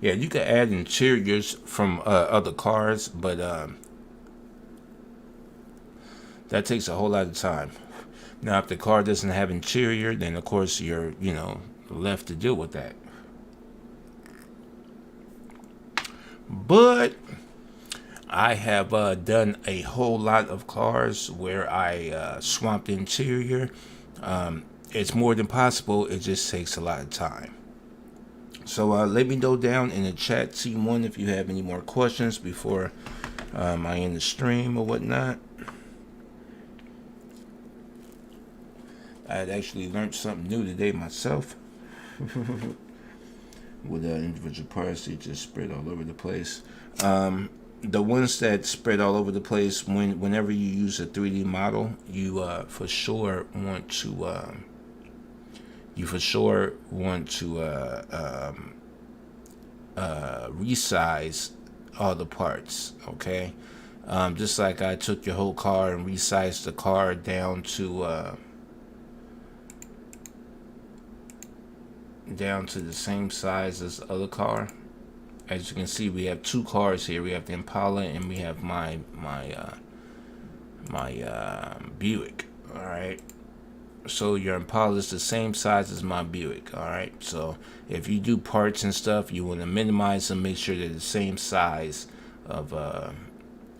Yeah, you can add interiors from other cars, but that takes a whole lot of time. Now, if the car doesn't have interior, then of course you're left to deal with that. But I have done a whole lot of cars where I swapped interior. It's more than possible. It just takes a lot of time. So let me know down in the chat, zmod, if you have any more questions before I end the stream or whatnot. I had actually learned something new today myself. With individual parts, they just spread all over the place. The ones that spread all over the place, whenever you use a 3D model, you for sure want to resize all the parts. Okay, just like I took your whole car and resized the car down to the same size as the other car. As you can see, we have two cars here. We have the Impala and we have my Buick. All right. So your Impala is the same size as my Buick. All right. So if you do parts and stuff, you want to minimize them. Make sure they're the same size of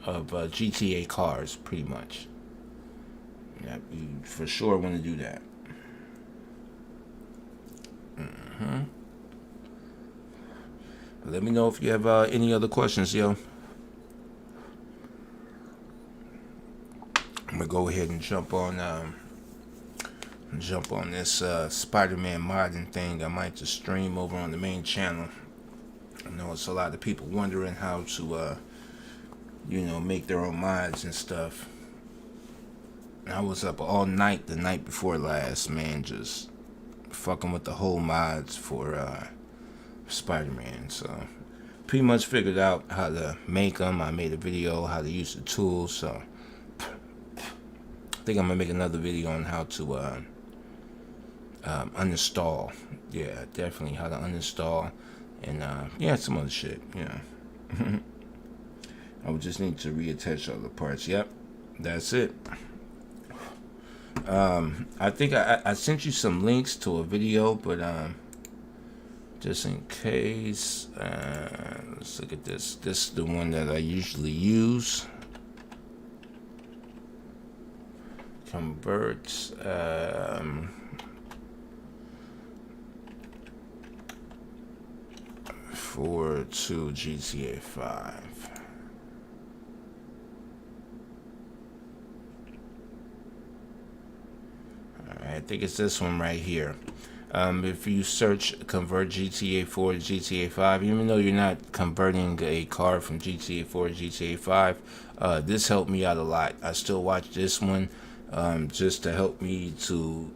GTA cars, pretty much. Yeah, you for sure want to do that. Let me know if you have any other questions, yo. I'm gonna go ahead and jump on this Spider-Man modding thing. I might just stream over on the main channel. I know it's a lot of people wondering how to make their own mods and stuff. I was up all night the night before last, man, just fucking with the whole mods for Spider-Man. So pretty much figured out how to make them. I made a video how to use the tools. So I think I'm gonna make another video on how to uninstall. Yeah, definitely how to uninstall, and yeah, some other shit. Yeah. I would just need to reattach all the parts. Yep, that's it. I think I sent you some links to a video, but just in case, let's look at this. This is the one that I usually use. Converts for to GTA 5. I think it's this one right here. If you search convert GTA 4 to GTA 5, even though you're not converting a car from GTA 4 to GTA 5, this helped me out a lot. I still watch this one just to help me to,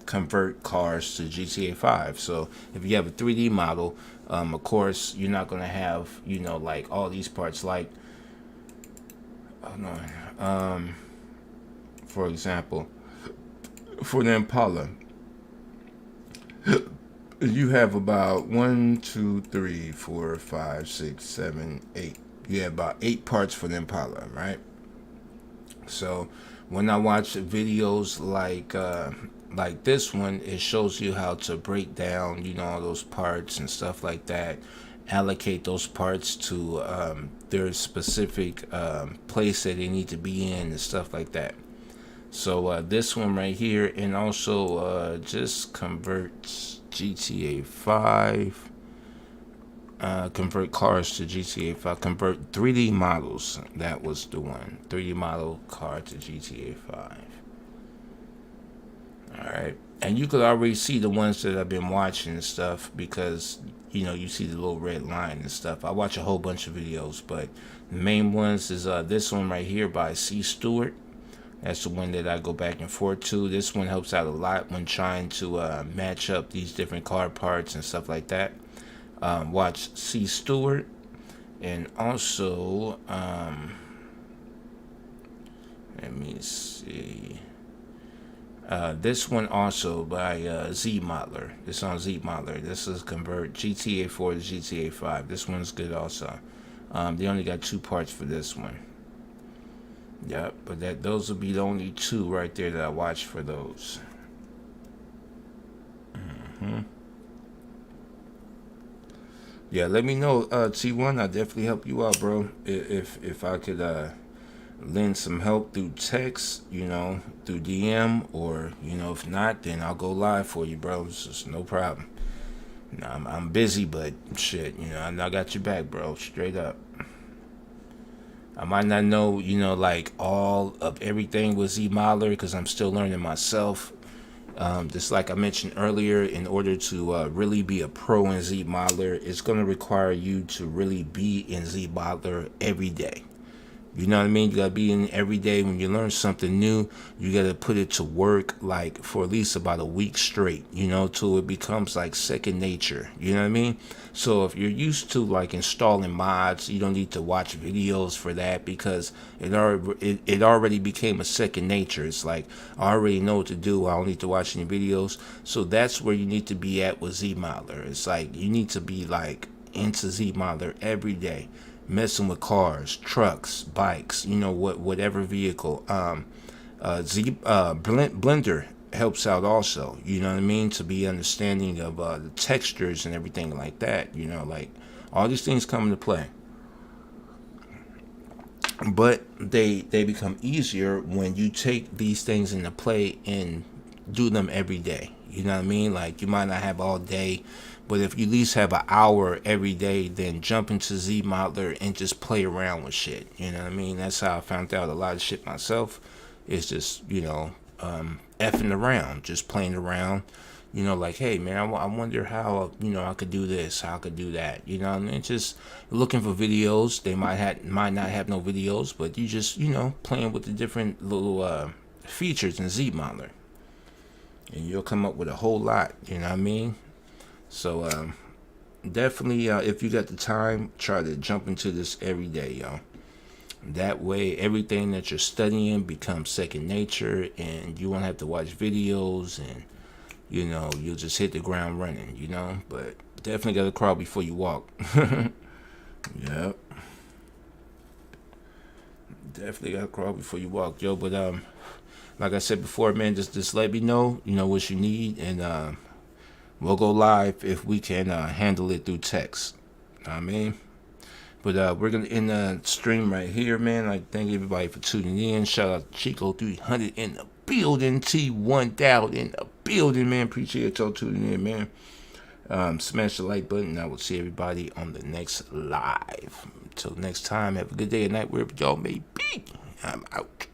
convert cars to GTA 5. So if you have a 3D model, of course, you're not going to have, like all these parts, like, for example, for the Impala, you have about 1, 2, 3, 4, 5, 6, 7, 8. You have about 8 parts for the Impala, right? So when I watch videos like this one, it shows you how to break down, all those parts and stuff like that. Allocate those parts to their specific place that they need to be in and stuff like that. So this one right here, and also just converts GTA 5, convert cars to GTA 5, convert 3D models. That was the one, 3D model car to GTA 5. Alright, and you could already see the ones that I've been watching and stuff, because you see the little red line and stuff. I watch a whole bunch of videos, but the main ones is this one right here by C. Stewart. That's the one that I go back and forth to. This one helps out a lot when trying to match up these different car parts and stuff like that. Watch C. Stewart. And also, let me see. This one also by zmod. This on zmod. This is convert GTA 4 to GTA 5. This one's good also. They only got 2 parts for this one. Yep, but those will be the only 2 right there that I watch for those. Yeah, let me know, T1. I'll definitely help you out, bro. If I could lend some help through text, through DM, or if not, then I'll go live for you, bro. It's just no problem. I'm busy, but shit, I got your back, bro. Straight up. I might not know, like all of everything with zmod because I'm still learning myself. Just like I mentioned earlier, in order to really be a pro in zmod, it's going to require you to really be in zmod every day. You know what I mean? You gotta be in every day. When you learn something new, you gotta put it to work, like for at least about a week straight, till it becomes like second nature. You know what I mean? So if you're used to like installing mods, you don't need to watch videos for that, because it already became a second nature. It's like, I already know what to do. I don't need to watch any videos. So that's where you need to be at with zmod. It's like you need to be like into zmod every day, messing with cars, trucks, bikes, whatever vehicle. Blender helps out also, you know what I mean, to be understanding of the textures and everything like that, like all these things come into play. But they become easier when you take these things into play in do them every day. You know what I mean? Like, you might not have all day, but if you at least have an hour every day, then jump into zmodeler and just play around with shit. You know what I mean? That's how I found out a lot of shit myself. It's just, effing around, just playing around. Like, hey man, I wonder how I could do this, how I could do that. And just looking for videos. They might not have no videos, but you just playing with the different little features in zmodeler, and you'll come up with a whole lot. You know what I mean? So definitely, if you got the time, try to jump into this every day, yo. That way, everything that you're studying becomes second nature, and you won't have to watch videos, and you'll just hit the ground running. But definitely gotta crawl before you walk. Yep. Definitely gotta crawl before you walk, yo. But like I said before, man, just let me know, what you need, and we'll go live if we can handle it through text. Know what I mean? But we're gonna end the stream right here, man. I thank everybody for tuning in. Shout out to Chico 300 in the building, T1000 in the building, man. Appreciate y'all tuning in, man. Smash the like button. I will see everybody on the next live. Until next time, have a good day and night wherever y'all may be. I'm out.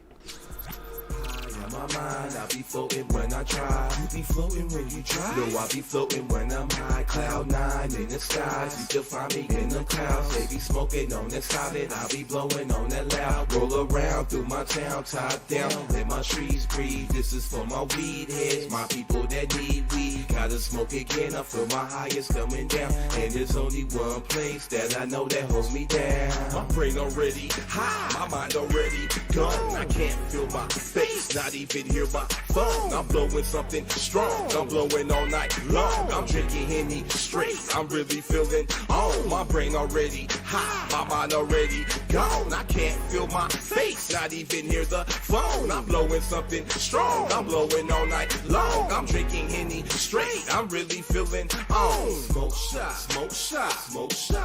My mind, I be floating when I try. You be floating when you try. No, I be floating when I'm high. Cloud 9 in the skies. You still find me in the clouds. They be smoking on that solid. I be blowing on that loud. Roll around through my town, top down. Let my trees breathe. This is for my weed heads, my people that need weed. Gotta smoke again. I feel my highest coming down. And there's only one place that I know that holds me down. My brain already high. My mind already gone. I can't feel my face. Not even hear my phone. I'm blowing something strong. I'm blowing all night long. I'm drinking Henny straight. I'm really feeling on. My brain already high. My mind already gone. I can't feel my face. Not even hear the phone. I'm blowing something strong. I'm blowing all night long. I'm drinking Henny straight. I'm really feeling on. Smoke shot, smoke shot, smoke shot.